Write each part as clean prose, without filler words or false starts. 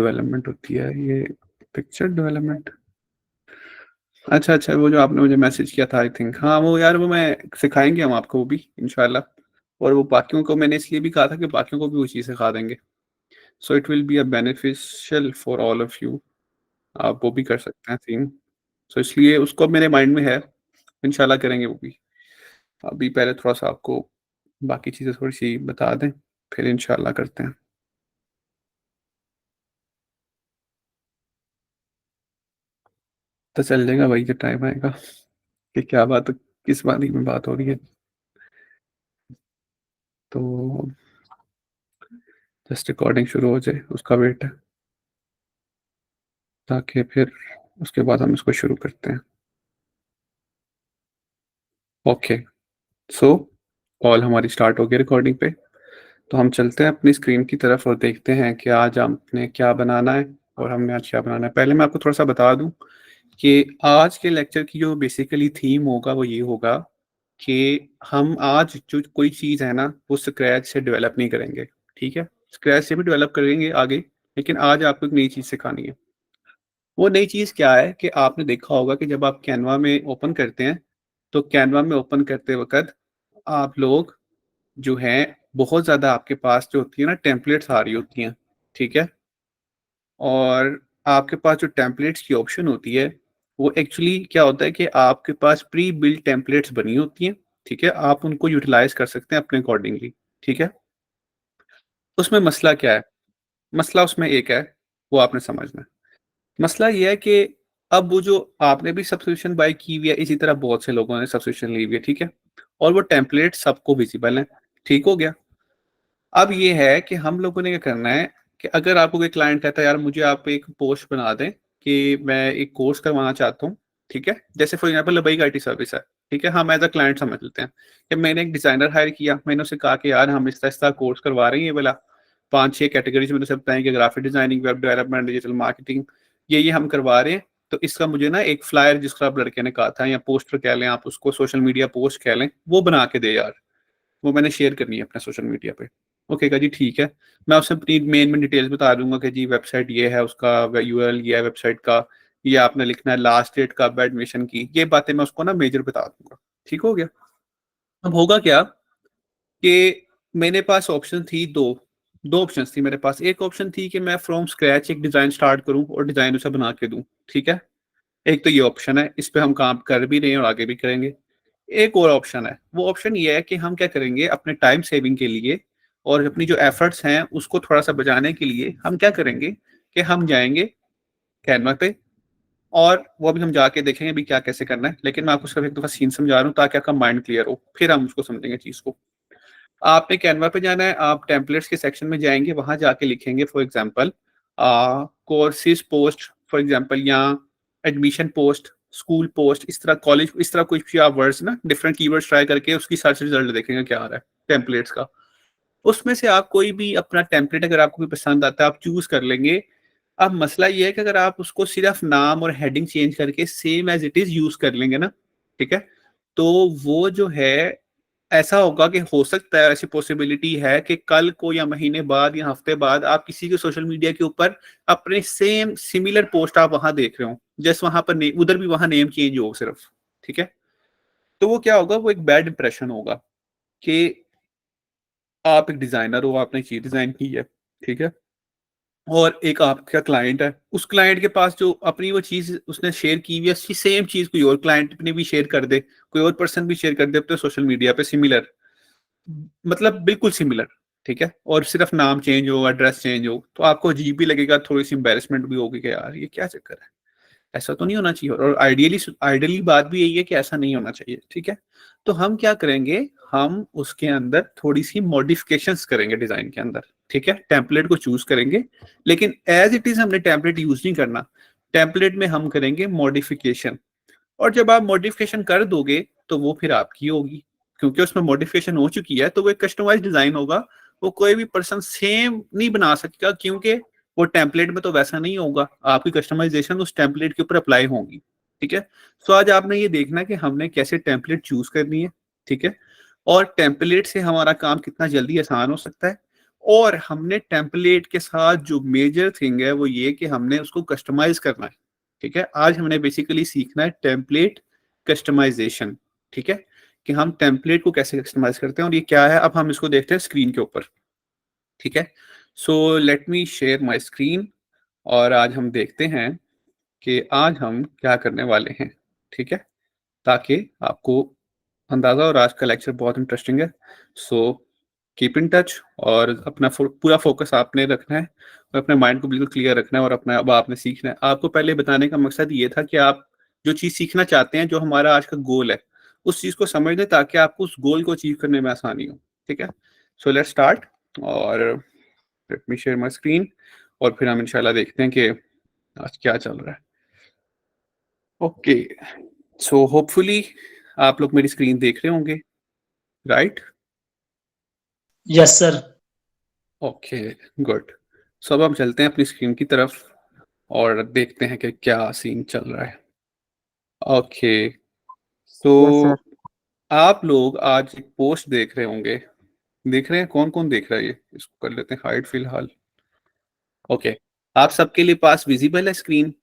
Development होती है ये पिक्चर डेवलपमेंट। अच्छा, अच्छा, वो जो आपने मुझे मैसेज किया था आई थिंक हाँ, वो यार वो मैं सिखाएँगे हम आपको वो भी इंशाल्लाह। और वो बाकियों को मैंने इसलिए भी कहा था कि बाकियों को भी वो चीज़ सिखा देंगे। So it will be a beneficial for all of you. आप वो भी कर सकते हैं सीन। सो इसलिए उसको मेरे माइंड में है, इंशाल्लाह करेंगे वो भी। अभी पहले थोड़ा-सा आपको बाकी चीज़ें थोड़ी-सी बता दें, फिर इंशाल्लाह करते हैं। तो चल जाएगा वही जब टाइम आएगा कि क्या बात किस बारे में बात हो रही है। तो जस्ट रिकॉर्डिंग शुरू हो जाए, उसका वेट है, ताकि फिर उसके बाद हम इसको शुरू करते हैं। ओके, सो कॉल हमारी स्टार्ट हो गई रिकॉर्डिंग पे। तो हम चलते हैं अपनी स्क्रीन की तरफ और देखते हैं कि आज हमने क्या बनाना है और हमने आज क्या बनाना है। पहले मैं आपको थोड़ा-सा बता दूँ कि आज के लेक्चर की जो बेसिकली थीम होगा वो ये होगा कि हम आज जो कोई चीज़ है ना, वो स्क्रैच से डेवलप नहीं करेंगे, ठीक है? स्क्रैच से भी डेवलप करेंगे आगे, लेकिन आज आपको एक नई चीज़ सिखानी है। वो नई चीज़ क्या है कि आपने देखा होगा कि जब आप कैनवा में ओपन करते हैं, तो कैनवा में ओपन करते वक़्त आप लोग जो हैं, बहुत ज़्यादा आपके पास जो होती है ना टेम्पलेट्स आ रही होती हैं, ठीक है? और आपके पास जो टेम्पलेट्स की ऑप्शन होती है, वो एक्चुअली क्या होता है कि आपके पास प्री बिल्ट टेम्पलेट्स बनी होती हैं, ठीक है? आप उनको यूटिलाइज़ कर सकते हैं अपने अकॉर्डिंगली, ठीक है? उसमें मसला क्या है? मसला उसमें एक है, वो आपने समझना है। मसला ये है कि अब वो जो आपने भी सब्सक्रिप्शन बाय की हुई है, इसी तरह बहुत से लोगों ने सब्सक्रिप्शन ली हुई है, ठीक है? और वो टेम्पलेट सबको विज़िबल हैं, ठीक हो गया? अब ये है कि हम लोगों ने क्या करना है कि अगर आपको कोई क्लाइंट कहता है यार मुझे आप एक पोस्ट बना दें कि मैं एक कोर्स करवाना चाहता हूँ, ठीक है? जैसे for example Labbaik IT service है, ठीक है? हम एज़ अ क्लाइंट समझ लेते हैं कि मैंने एक डिज़ाइनर हायर किया, मैंने उससे कहा कि यार हम इस तरह कोर्स करवा रहे हैं ये वाला 5-6 कैटेगरीज़ मैंने उसे बताई कि graphic designing, web development, digital marketing ये हम करवा रहे हैं। तो इसका मुझे ना एक फ्लायर जिसको आप लड़के ने कहा था या पोस्टर कह लें आप उसको सोशल मीडिया पोस्ट कह लें, वो बना के दे यार। वो मैंने शेयर करनी है अपने सोशल मीडिया पे। वो कहेगा जी ठीक है। मैं उसे अपनी मेन में डिटेल्स बता दूँगा कि जी वेबसाइट ये है, उसका व यूआरएल ये है वेबसाइट का, ये आपने लिखना है लास्ट डेट कब है एडमिशन की, ये बातें मैं उसको ना मेजर बता दूँगा। ठीक हो गया? अब होगा क्या कि मेरे पास ऑप्शन थी 2 ऑप्शंस थी मेरे पास। एक ऑप्शन थी कि मैं फ्रॉम स्क्रैच एक डिज़ाइन स्टार्ट करूँ और डिज़ाइन उसे बना के दूँ, ठीक है? एक तो ये ऑप्शन है, इस पे हम काम कर भी रहे हैं और आगे भी करेंगे। एक और ऑप्शन है, वो ऑप्शन ये है कि हम क्या करेंगे अपने टाइम सेविंग के लिए और अपनी जो एफर्ट्स हैं उसको थोड़ा-सा बचाने के लिए हम क्या करेंगे कि हम जाएँगे कैनवा पे और वो अभी हम जाके देखेंगे अभी क्या कैसे करना है। लेकिन मैं आपको सिर्फ एक दफ़ा सीन समझा रहा हूँ ताकि आपका माइंड क्लियर हो, फिर हम उसको समझेंगे चीज़ को। आपने कैनवा पे जाना है, आप टेम्पलेट्स के सेक्शन में जाएँगे, वहाँ जाके लिखेंगे for example courses post for example या एडमिशन पोस्ट, स्कूल पोस्ट इस तरह कॉलेज इस तरह कुछ भी आप वर्ड्स ना डिफरेंट कीवर्ड्स ट्राई करके उसकी सर्च रिजल्ट देखेंगे क्या आ रहा है टेम्पलेट्स का। उसमें से आप कोई भी अपना टेम्पलेट अगर आपको भी पसंद आता है आप चूज़ कर लेंगे। अब मसला ये है कि अगर आप उसको सिर्फ नाम और हेडिंग चेंज करके same as it is use कर लेंगे ना, ठीक है? तो वो जो है ऐसा होगा कि हो सकता है ऐसी पॉसिबिलिटी है कि कल को या महीने बाद या हफ्ते बाद आप किसी के सोशल मीडिया के ऊपर अपने सेम सिमिलर पोस्ट आप वहां देख रहे हो जस्ट वहां पर उधर भी वहां नेम चेंज हो सिर्फ, ठीक है? तो वो क्या होगा वो एक बैड इंप्रेशन होगा कि आप एक डिजाइनर हो आपने चीज डिजाइन की है, ठीक है? और एक आपका क्लाइंट है, उस क्लाइंट के पास जो अपनी वो चीज़ उसने शेयर की हुई है, उसकी सेम चीज़ कोई और क्लाइंट ने भी शेयर कर दे, कोई और पर्सन भी शेयर कर दे अपने सोशल मीडिया पे सिमिलर, मतलब बिल्कुल सिमिलर, ठीक है? और सिर्फ नाम चेंज हो, एड्रेस चेंज हो, तो आपको अजीब भी लगेगा, थोड़ी-सी एम्बैरेसमेंट भी होगी कि यार ये क्या चक्कर है? ऐसा तो नहीं होना चाहिए और आइडियली आइडियली बात भी यही है कि ऐसा नहीं होना चाहिए, ठीक है? तो हम क्या करेंगे, हम उसके अंदर थोड़ी-सी मॉडिफिकेशंस करेंगे डिज़ाइन के अंदर, ठीक है? टेम्पलेट को चूज़ करेंगे, लेकिन एज़ इट इज़ हमने टेम्पलेट यूज़ नहीं करना। टेम्पलेट में हम करेंगे मॉडिफिकेशन और जब आप मॉडिफिकेशन कर दोगे, तो वो फिर आपकी होगी। क्योंकि उसमें मॉडिफिकेशन हो चुकी है, तो वो एक कस्टमाइज़्ड डिज़ाइन होगा। वो कोई भी पर्सन सेम नहीं बना सकेगा क्योंकि वो टेम्पलेट में तो वैसा नहीं होगा। आपकी कस्टमाइज़ेशन उस टेम्पलेट के ऊपर अप्लाई होंगी, ठीक है? सो आज आपने ये देखना है कि हमने कैसे टेम्पलेट चूज़ करनी है, ठीक है? और टेम्पलेट से हमारा काम कितना जल्दी आसान हो सकता है और हमने टेम्पलेट के साथ जो मेजर थिंग है वो ये कि हमने उसको कस्टमाइज करना है। ठीक है, आज हमने बेसिकली सीखना है टेम्पलेट कस्टमाइजेशन। ठीक है, कि हम टेम्पलेट को कैसे कस्टमाइज करते हैं और ये क्या है, अब हम इसको देखते हैं स्क्रीन के ऊपर। ठीक है, so let me share my screen और आज हम देखते हैं कि आज हम क्या करने वाले हैं। ठीक है, ताकि आपको अंदाजा, और आज का लेक्चर बहुत इंटरेस्टिंग है। सो कीप इन टच और अपना पूरा फोकस आपने रखना है और अपने माइंड को बिल्कुल क्लियर रखना है और अपना अब आपने सीखना है। आपको पहले बताने का मकसद ये था कि आप जो चीज़ सीखना चाहते हैं, जो हमारा आज का गोल है, उस चीज़ को समझ लें ताकि आपको उस गोल को अचीव करने में आसानी हो। ठीक है, सो लेट्स स्टार्ट और let me share my screen और फिर हम इंशाल्लाह देखते हैं कि आज क्या चल रहा है। ओके, सो होपफुली आप लोग मेरी स्क्रीन देख रहे होंगे, right? Yes sir. Okay, good. So अब हम चलते हैं अपनी स्क्रीन की तरफ और देखते हैं कि क्या सीन चल रहा है। ओके, तो यस सर। आप लोग आज एक पोस्ट देख रहे होंगे। देख रहे हैं? कौन कौन देख रहा है? ये इसको कर लेते हैं हाइड फिलहाल। ओके, आप सबके लिए पास विजिबल है स्क्रीन?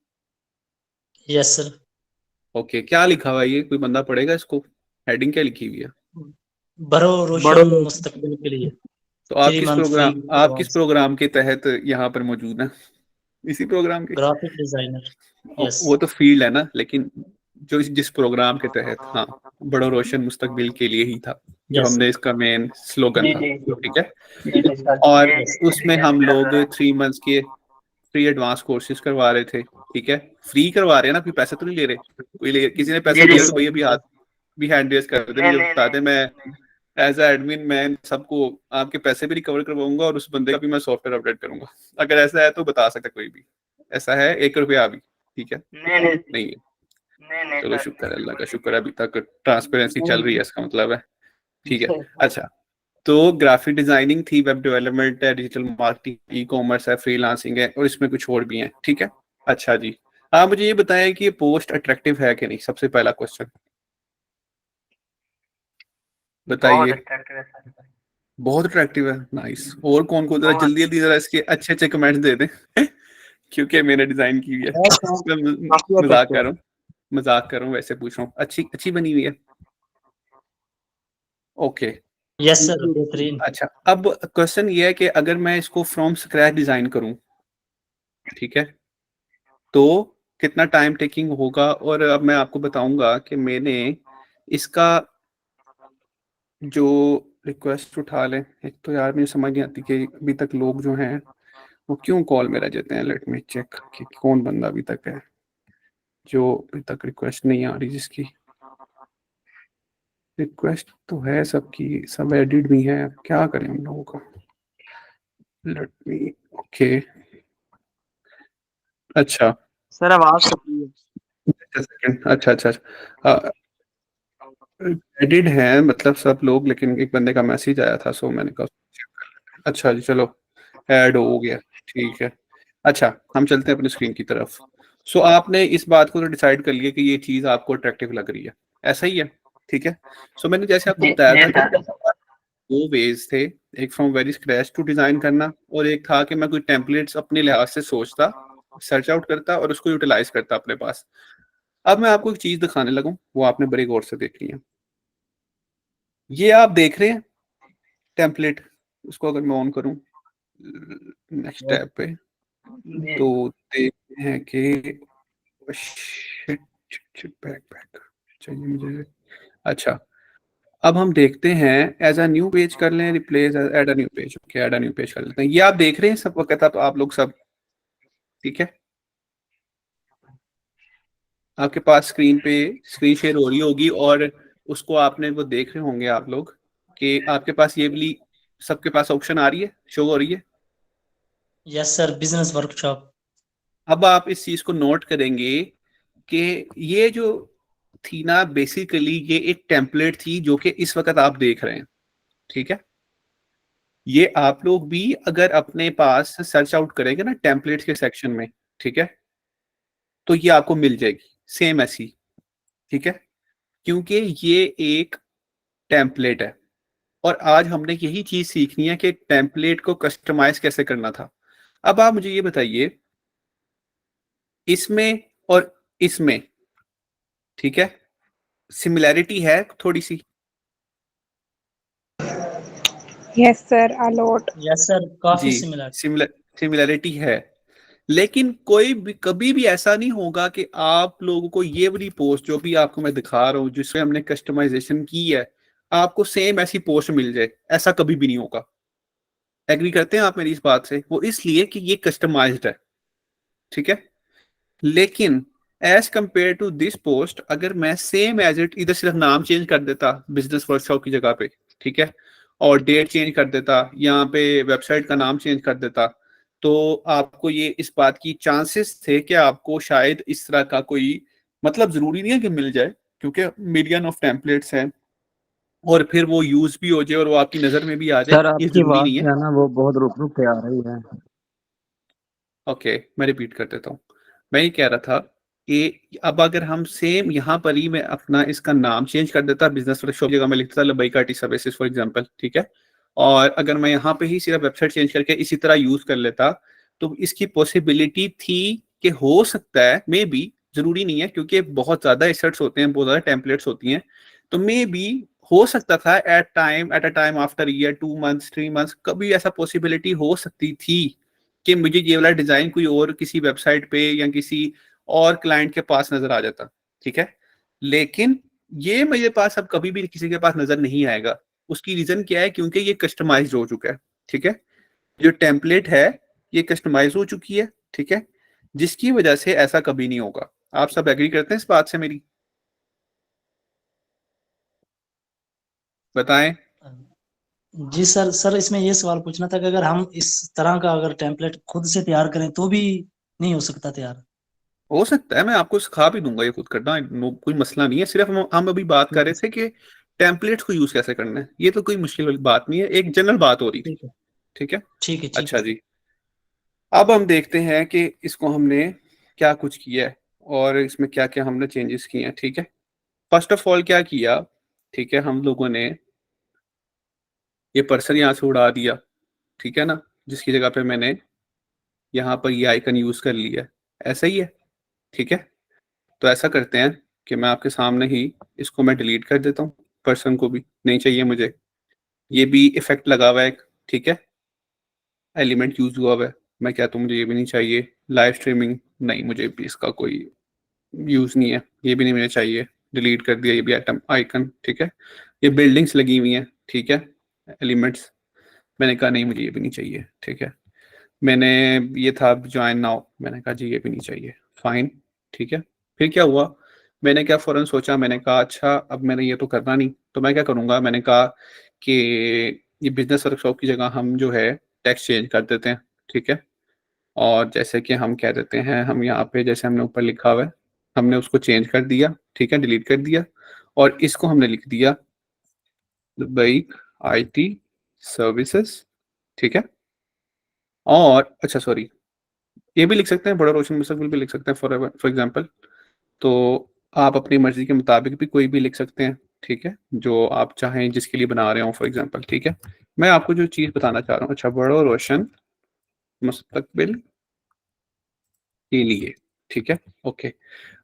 Yes sir. ओके, क्या लिखा हुआ है? ये कोई बंदा पढ़ेगा इसको? हेडिंग क्या लिखी हुई है? भरो बड़ो रोशन मुस्तकबिल के लिए तो 3 मंथ फ्री आप किस एडवांस। प्रोग्राम के तहत यहाँ पर मौजूद हैं? इसी प्रोग्राम के? Graphic designer. यस। वो तो फील्ड है ना, लेकिन जो जिस प्रोग्राम के तहत, हाँ, बड़ो रोशन मुस्तकबिल के लिए ही था, जो यस। हमने इसका मेन स्लोगन जी था। जी ठीक है, जी जी सर। और यस। उसमें हम लोग 3 मंथ्स के फ्री एडवांस कोर्सेज करवा रहे थे। ठीक है, फ्री करवा रहे हैं ना, कोई पैसे तो नहीं ले रहे। कोई किसी ने पैसे जी दिया जी तो भैया भी हाथ भी हैंड रेज कर दे, नहीं मुझे नहीं बता दे। नहीं मैं एज अ एडमिन मैं सबको आपके पैसे भी रिकवर करवाऊंगा और उस बंदे का भी मैं सॉफ्टवेयर अपडेट करूंगा। अगर ऐसा है तो बता सकता कोई भी। ऐसा है, 1 रुपया भी। ठीक है, नहीं नहीं नहीं है? नहीं नहीं चलो सर। शुक्र है, अल्लाह का शुक्र है, अभी तक ट्रांसपेरेंसी चल रही है, इसका मतलब है। ठीक है, अच्छा। तो ग्राफिक डिजाइनिंग थी, वेब डेवलपमेंट है, डिजिटल मार्केटिंग, ई कॉमर्स है, फ्रीलांसिंग है और इसमें कुछ और भी हैं। ठीक है, अच्छा जी, आप मुझे ये बताएं कि ये पोस्ट अट्रैक्टिव है कि नहीं? सबसे पहला क्वेश्चन बहुत बताइए। अट्रैक्टिव है सर। बहुत अट्रैक्टिव है, नाइस। और कौन कौन? जरा बहुत। जल्दी जल्दी जरा इसके अच्छे अच्छे कमेंट्स दे दें क्योंकि मैंने डिजाइन की हुई है। मैं काफी मजाक कर अट्रैक्टिव। रहा हूँ, मजाक कर रहा हूँ, वैसे पूछ रहा हूँ। अच्छी अच्छी बनी हुई है। ओके, यस सर, बेहतरीन। अच्छा। अब क्वेश्चन ये है कि अगर मैं इसको फ्रॉम स्क्रैच डिजाइन करूं, ठीक है, तो कितना टाइम टेकिंग होगा? और अब मैं आपको बताऊंगा कि मैंने इसका जो रिक्वेस्ट उठा लें। एक तो यार मुझे समझ नहीं आती कि अभी तक लोग जो हैं वो क्यों कॉल में रह जाते हैं। लेट मी चेक कि कौन बंदा अभी तक है जो अभी तक रिक्वेस्ट नहीं आ रही, जिसकी रिक्वेस्ट तो है सबकी, सब एडिट भी है, अब क्या करें हम लोगों का। लेट मी, ओके, अच्छा। सर आवाज कट रही है। अच्छा सेकंड, अच्छा अच्छा अच्छा, एडिड हैं मतलब सब लोग, लेकिन एक बंदे का मैसेज आया था, सो मैंने कहा check कर लेते हैं। अच्छा जी, चलो ऐड हो गया, ठीक है। अच्छा, हम चलते हैं अपनी स्क्रीन की तरफ। सो आपने इस बात को तो डिसाइड कर लिया कि ये चीज आपको अट्रैक्टिव लग रही है, ऐसा ही है? ठीक है, सो मैंने जैसे आपको जी बताया जी था कि सर। दो वेज थे, एक from very scratch to design करना, और एक था कि मैं कोई टेम्पलेट्स अपने लिहाज से सोचता, सर्च आउट करता और उसको यूटिलाइज करता अपने पास। अब मैं आपको एक चीज दिखाने लगूं, वो आपने बड़े गौर से देखनी है। ये आप देख रहे हैं टेम्पलेट, उसको अगर मैं ऑन करूं नेक्स्ट टैब पे, जी तो देखते हैं कि बैक बैक चाहिए मुझे। अच्छा, अब हम देखते हैं एज अ न्यू पेज कर लें, replace add a new page. Okay, add a new page कर लेते हैं। ये आप देख रहे हैं सब वक्त, आप लोग सब ठीक है? आपके पास स्क्रीन पे स्क्रीन शेयर हो रही होगी और उसको आपने वो देख रहे होंगे आप लोग कि आपके पास ये वाली सबके पास ऑप्शन आ रही है, शो हो रही है। Yes sir, business workshop. अब आप इस चीज को नोट करेंगे कि ये जो थी ना, बेसिकली ये एक टेम्पलेट थी जो कि इस वक्त आप देख रहे हैं। ठीक है, ये आप लोग भी अगर अपने पास सर्च आउट करेंगे ना टेम्पलेट्स के सेक्शन में, ठीक है, तो ये आपको मिल जाएगी सेम ऐसी। ठीक है, क्योंकि ये एक टेम्पलेट है और आज हमने यही चीज सीखनी है कि टेम्पलेट को कस्टमाइज कैसे करना था। अब आप मुझे ये बताइए, इसमें और इसमें, ठीक है, सिमिलैरिटी है थोड़ी सी? Yes, sir, a lot. Yes sir, काफी जी, सिमिलर। सिमिलैरिटी है। लेकिन कोई भी कभी भी ऐसा नहीं होगा कि आप लोगों को ये वाली पोस्ट जो भी आपको मैं दिखा रहा हूँ जिसमें हमने कस्टमाइजेशन की है, आपको सेम ऐसी पोस्ट मिल जाए। ऐसा कभी भी नहीं होगा। एग्री करते हैं आप मेरी इस बात से? वो इसलिए कि ये कस्टमाइज्ड है, ठीक है। लेकिन as compare to this post, अगर मैं सेम एज इट इधर सिर्फ नाम चेंज कर देता बिजनेस वर्कशॉप की जगह पे, ठीक है, और डेट चेंज कर देता, यहाँ पे वेबसाइट का नाम चेंज कर देता, तो आपको ये इस बात की चांसेस थे कि आपको शायद इस तरह का कोई, मतलब जरूरी नहीं है कि मिल जाए, क्योंकि मिलियन ऑफ टेम्पलेट्स हैं, और फिर वो यूज भी हो जाए और वो आपकी नजर में भी आ जाए, सर ये आपकी जरूरी बात नहीं है। जो है ना वो बहुत रुक रुक के आ रही है। ओके, मैं रिपीट कर देता हूँ। मैं ये कह रहा था कि अब अगर हम सेम यहाँ पर ही मैं अपना इसका नाम चेंज कर देता, बिजनेस वर्कशॉप जगह मैं लिखता लबई का टी सर्विसेज फॉर एग्जांपल, ठीक है, और अगर मैं यहाँ पे ही सिर्फ वेबसाइट चेंज करके इसी तरह यूज कर लेता, तो इसकी पॉसिबिलिटी थी कि हो सकता है, मे बी, जरूरी नहीं है क्योंकि बहुत ज्यादा एसेट्स होते हैं, बहुत ज्यादा टेम्पलेट्स होती हैं, तो मे बी हो सकता था at a time after year, 2 months, 3 months, कभी ऐसा पॉसिबिलिटी हो सकती थी कि मुझे ये वाला डिजाइन कोई और किसी वेबसाइट पे या किसी और क्लाइंट के पास नजर आ जाता, ठीक है। लेकिन ये मेरे पास अब कभी भी किसी के पास नजर नहीं आएगा। उसकी रीजन क्या है? क्योंकि ये कस्टमाइज हो चुका है, ठीक है। जो टेम्पलेट है ये कस्टमाइज हो चुकी है, ठीक है, जिसकी वजह से ऐसा कभी नहीं होगा। आप सब एग्री करते हैं इस बात से मेरी? बताएं। जी सर, सर इसमें ये सवाल पूछना था कि अगर हम इस तरह का अगर टेम्पलेट खुद से तैयार करें तो भी नहीं हो सकता तैयार? हो सकता है, मैं आपको सिखा भी दूंगा ये खुद करना, कोई मसला नहीं है। सिर्फ हम अभी बात कर ठीक रहे है थे कि टेम्पलेट्स को यूज कैसे करना है, ये तो कोई मुश्किल वाली बात नहीं है, एक जनरल बात हो रही थी, ठीक है ठीक है। ठीक है ठीक अच्छा है। जी, अब हम देखते हैं कि इसको हमने क्या कुछ किया है और इसमें क्या क्या हमने चेंजेस किए हैं, ठीक है। फर्स्ट ऑफ ऑल क्या किया, ठीक है, हम लोगों ने ये पर्सन यहाँ से उड़ा दिया, ठीक है ना, जिसकी जगह पे मैंने यहाँ पर ये आइकन यूज कर लिया है, ऐसा ही है, ठीक है। तो ऐसा करते हैं कि मैं आपके सामने ही इसको मैं डिलीट कर देता हूँ, पर्सन को भी नहीं चाहिए मुझे। ये भी इफेक्ट लगा हुआ है एक, ठीक है, एलिमेंट यूज हुआ हुआ है, मैं कहता हूँ मुझे ये भी नहीं चाहिए। लाइव स्ट्रीमिंग, नहीं, मुझे भी इसका कोई यूज नहीं है, ये भी नहीं मुझे चाहिए, डिलीट कर दिया ये भी आइटम आइकन, ठीक है। ये बिल्डिंग्स लगी हुई हैं, ठीक है, एलिमेंट्स, मैंने कहा नहीं मुझे ये भी नहीं चाहिए, ठीक है। मैंने ये था ज्वाइन नाउ, मैंने कहा जी ये भी नहीं चाहिए, फाइन, ठीक है। फिर क्या हुआ, मैंने क्या फौरन सोचा, मैंने कहा अच्छा अब मैंने ये तो करना नहीं, तो मैं क्या करूँगा, मैंने कहा कि ये बिजनेस वर्कशॉप की जगह हम जो है टेक्स्ट चेंज कर देते हैं, ठीक है। और जैसे कि हम कह देते हैं, हम यहाँ पे जैसे हमने ऊपर लिखा हुआ है, हमने उसको चेंज कर दिया, ठीक है, डिलीट कर दिया, और इसको हमने लिख दिया बाइक IT सर्विसेज, ठीक है। और अच्छा सॉरी, ये भी लिख सकते हैं, बड़ा रोशन मुस्तकबिल भी लिख सकते हैं, फॉर एग्जाम्पल। तो आप अपनी मर्जी के मुताबिक भी कोई भी लिख सकते हैं, ठीक है, जो आप चाहें जिसके लिए बना रहे हो फॉर एग्जाम्पल, ठीक है। मैं आपको जो चीज़ बताना चाह रहा हूँ, अच्छा, बड़ा रोशन मुस्तकबिल के लिए, ठीक है, ओके।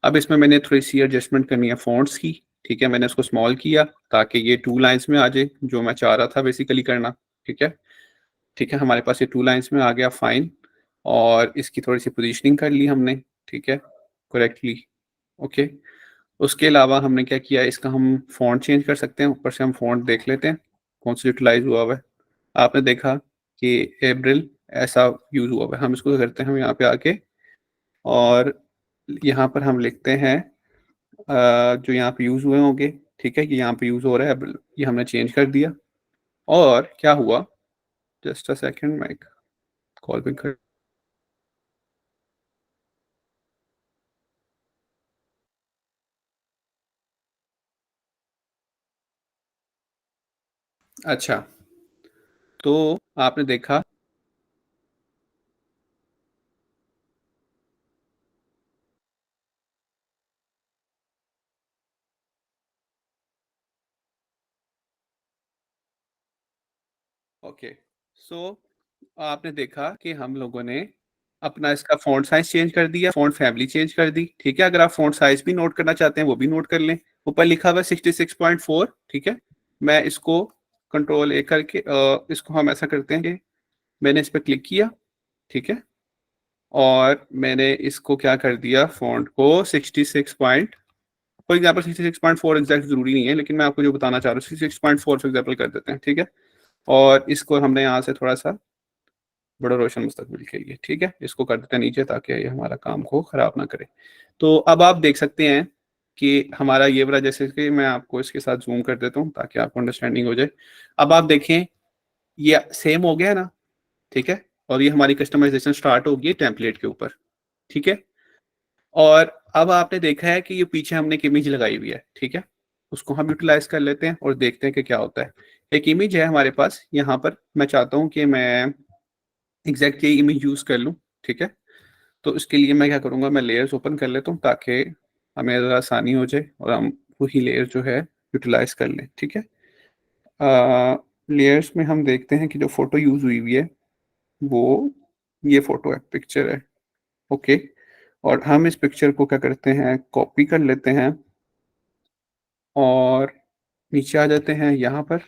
अब इसमें मैंने थोड़ी सी एडजस्टमेंट करनी है फॉन्ट्स की, ठीक है, मैंने उसको स्मॉल किया ताकि ये 2 लाइन्स में आ जाए, जो मैं चाह रहा था बेसिकली करना, ठीक है। ठीक है, हमारे पास ये 2 लाइन्स में आ गया, फाइन। और इसकी थोड़ी सी पोजीशनिंग कर ली हमने, ठीक है, करेक्टली, ओके। उसके अलावा हमने क्या किया, इसका हम फॉन्ट चेंज कर सकते हैं, ऊपर से हम फॉन्ट देख लेते हैं कौन सा यूटिलाइज हुआ हुआ है। आपने देखा कि एब्रिल ऐसा यूज हुआ हुआ है, हम इसको करते हैं, हम यहाँ पे आके और यहाँ पर हम लिखते हैं जो यहाँ पे यूज हुए होंगे, ठीक है, कि यहाँ पे यूज हो रहा है एब्रिल, ये हमने चेंज कर दिया। और क्या हुआ, जस्ट अ सेकेंड, मैं कॉल पे कर, अच्छा, तो आपने देखा ओके, सो आपने देखा कि हम लोगों ने अपना इसका फ़ॉन्ट साइज़ चेंज कर दिया, फ़ॉन्ट फैमिली चेंज कर दी, ठीक है? अगर आप फ़ॉन्ट साइज़ भी नोट करना चाहते हैं, वो भी नोट कर लें। ऊपर लिखा हुआ है 66.4, ठीक है? मैं इसको कंट्रोल ए करके इसको हम ऐसा करते हैं कि मैंने इस पे क्लिक किया, ठीक है? और मैंने इसको क्या कर दिया, फ़ॉन्ट को 66 पॉइंट फॉर एग्ज़ाम्पल 66.4 एग्ज़ैक्ट ज़रूरी नहीं है, लेकिन मैं आपको जो बताना चाह रहा हूँ 66.4 फॉर एग्ज़ाम्पल कर देते हैं, ठीक है? और इसको हमने यहाँ से थोड़ा-सा बड़ा रोशन मुस्तकबिल के लिए, ठीक है? इसको कर देते हैं नीचे ताकि ये हमारा काम को ख़राब ना करे। तो अब आप देख सकते हैं कि हमारा ये वाला, जैसे कि मैं आपको इसके साथ ज़ूम कर देता हूँ ताकि आपको अंडरस्टैंडिंग हो जाए। अब आप देखें, ये सेम हो गया ना, ठीक है? और ये हमारी कस्टमाइज़ेशन स्टार्ट हो गई है टेम्पलेट के ऊपर, ठीक है? और अब आपने देखा है कि ये पीछे हमने एक इमेज लगाई हुई है, ठीक है? उसको हम यूटिलाइज़ कर लेते हैं और देखते हैं कि क्या होता है। एक इमेज है हमारे पास यहाँ पर, मैं चाहता हूँ कि मैं एग्जैक्ट यही इमेज यूज़ कर लूँ, ठीक है? तो इसके लिए मैं क्या करूँगा, मैं लेयर्स ओपन कर लेता हूँ ताकि हमें ज़रा आसानी हो जाए और हम वही लेयर जो है यूटिलाइज़ कर लें, ठीक है? लेयर्स में हम देखते हैं कि जो फ़ोटो यूज़ हुई हुई है वो ये फ़ोटो है, पिक्चर है, ओके? और हम इस पिक्चर को क्या करते हैं, कॉपी कर लेते हैं और नीचे आ जाते हैं यहाँ पर,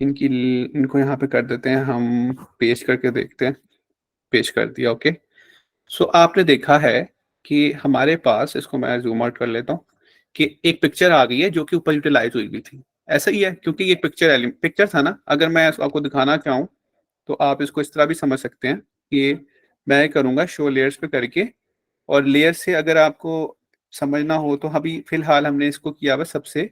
इनको यहाँ पे कर देते हैं, हम पेस्ट करके देखते हैं, पेस्ट कर दिया, ओके? सो आपने देखा है कि हमारे पास, इसको मैं ज़ूम आउट कर लेता हूँ, कि एक पिक्चर आ गई है जो कि ऊपर यूटिलाइज़ हुई थी। ऐसा ही है क्योंकि ये पिक्चर था ना, अगर मैं आपको दिखाना चाहूँ तो आप इसको इस तरह भी समझ सकते हैं कि मैं करूँगा शो लेयर्स पे करके, और लेयर से अगर आपको समझना हो तो अभी फ़िलहाल हमने इसको किया हुआ सबसे,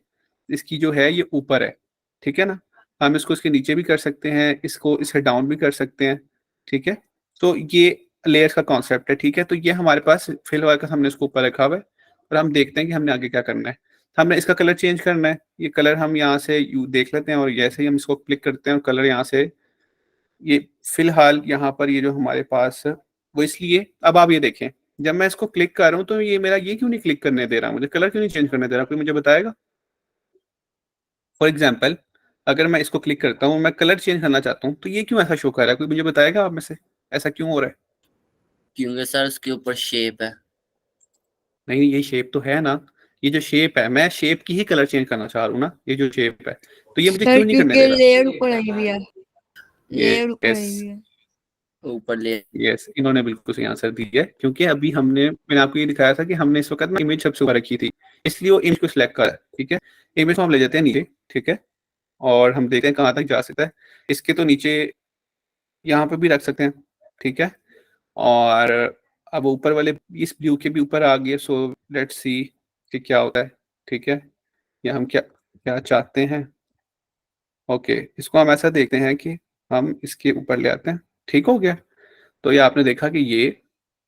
इसकी जो है ये ऊपर है, ठीक है ना? हम इसको इसके नीचे भी कर सकते हैं, इसको इसे डाउन भी कर सकते हैं, ठीक है? तो ये लेयर्स का कॉन्सेप्ट है, ठीक है? तो ये हमारे पास फ़िलहाल का हमने इसको ऊपर रखा हुआ है और हम देखते हैं कि हमने आगे क्या करना है। हमने इसका कलर चेंज करना है, ये कलर हम यहाँ से यू देख लेते हैं और जैसे ही हम इसको क्लिक करते हैं और कलर यहाँ से, ये फ़िलहाल यहाँ पर ये जो हमारे पास, वो इसलिए, अब आप ये देखें, जब मैं इसको क्लिक कर रहा हूँ तो ये मेरा ये क्यों नहीं क्लिक करने दे रहा, मुझे कलर क्यों नहीं चेंज करने दे रहा, कोई मुझे बताएगा? फॉर एग्ज़ाम्पल अगर मैं इसको क्लिक करता हूँ, मैं कलर चेंज करना चाहता हूँ, तो ये क्यों ऐसा शो कर रहा है, कोई मुझे बताएगा आप में से? ऐसा क्यों हो रहा है? क्योंकि सर उसके ऊपर शेप है। नहीं, ये शेप तो है ना, ये जो शेप है, मैं शेप की ही कलर चेंज करना चाह रहा हूँ ना, ये जो शेप है, तो ये मुझे सर क्यों नहीं करने दे क्योंकि रहा? लेयर ऊपर आई हुई है, ये लेयर ऊपर आई यस, हुई है। ऊपर ले यस, इन्होंने बिल्कुल सही आंसर दिया है क्योंकि अभी मैंने आपको ये दिखाया था कि हमने इस वक्त ना इमेज सबसे ऊपर रखी थी, इसलिए वो इमेज को सिलेक्ट करा है, ठीक है? इमेज को हम ले जाते हैं नीचे, ठीक है? और हम देखते हैं कहाँ तक जा सकता है। इसके तो नीचे यहाँ पे भी रख सकते हैं, ठीक है? और अब ऊपर वाले इस व्यू के भी ऊपर आ गए, सो लेट्स सी कि क्या होता है, ठीक है? या हम क्या क्या चाहते हैं। ओके, इसको हम ऐसा देखते हैं कि हम इसके ऊपर ले आते हैं, ठीक हो गया? तो ये आपने देखा कि ये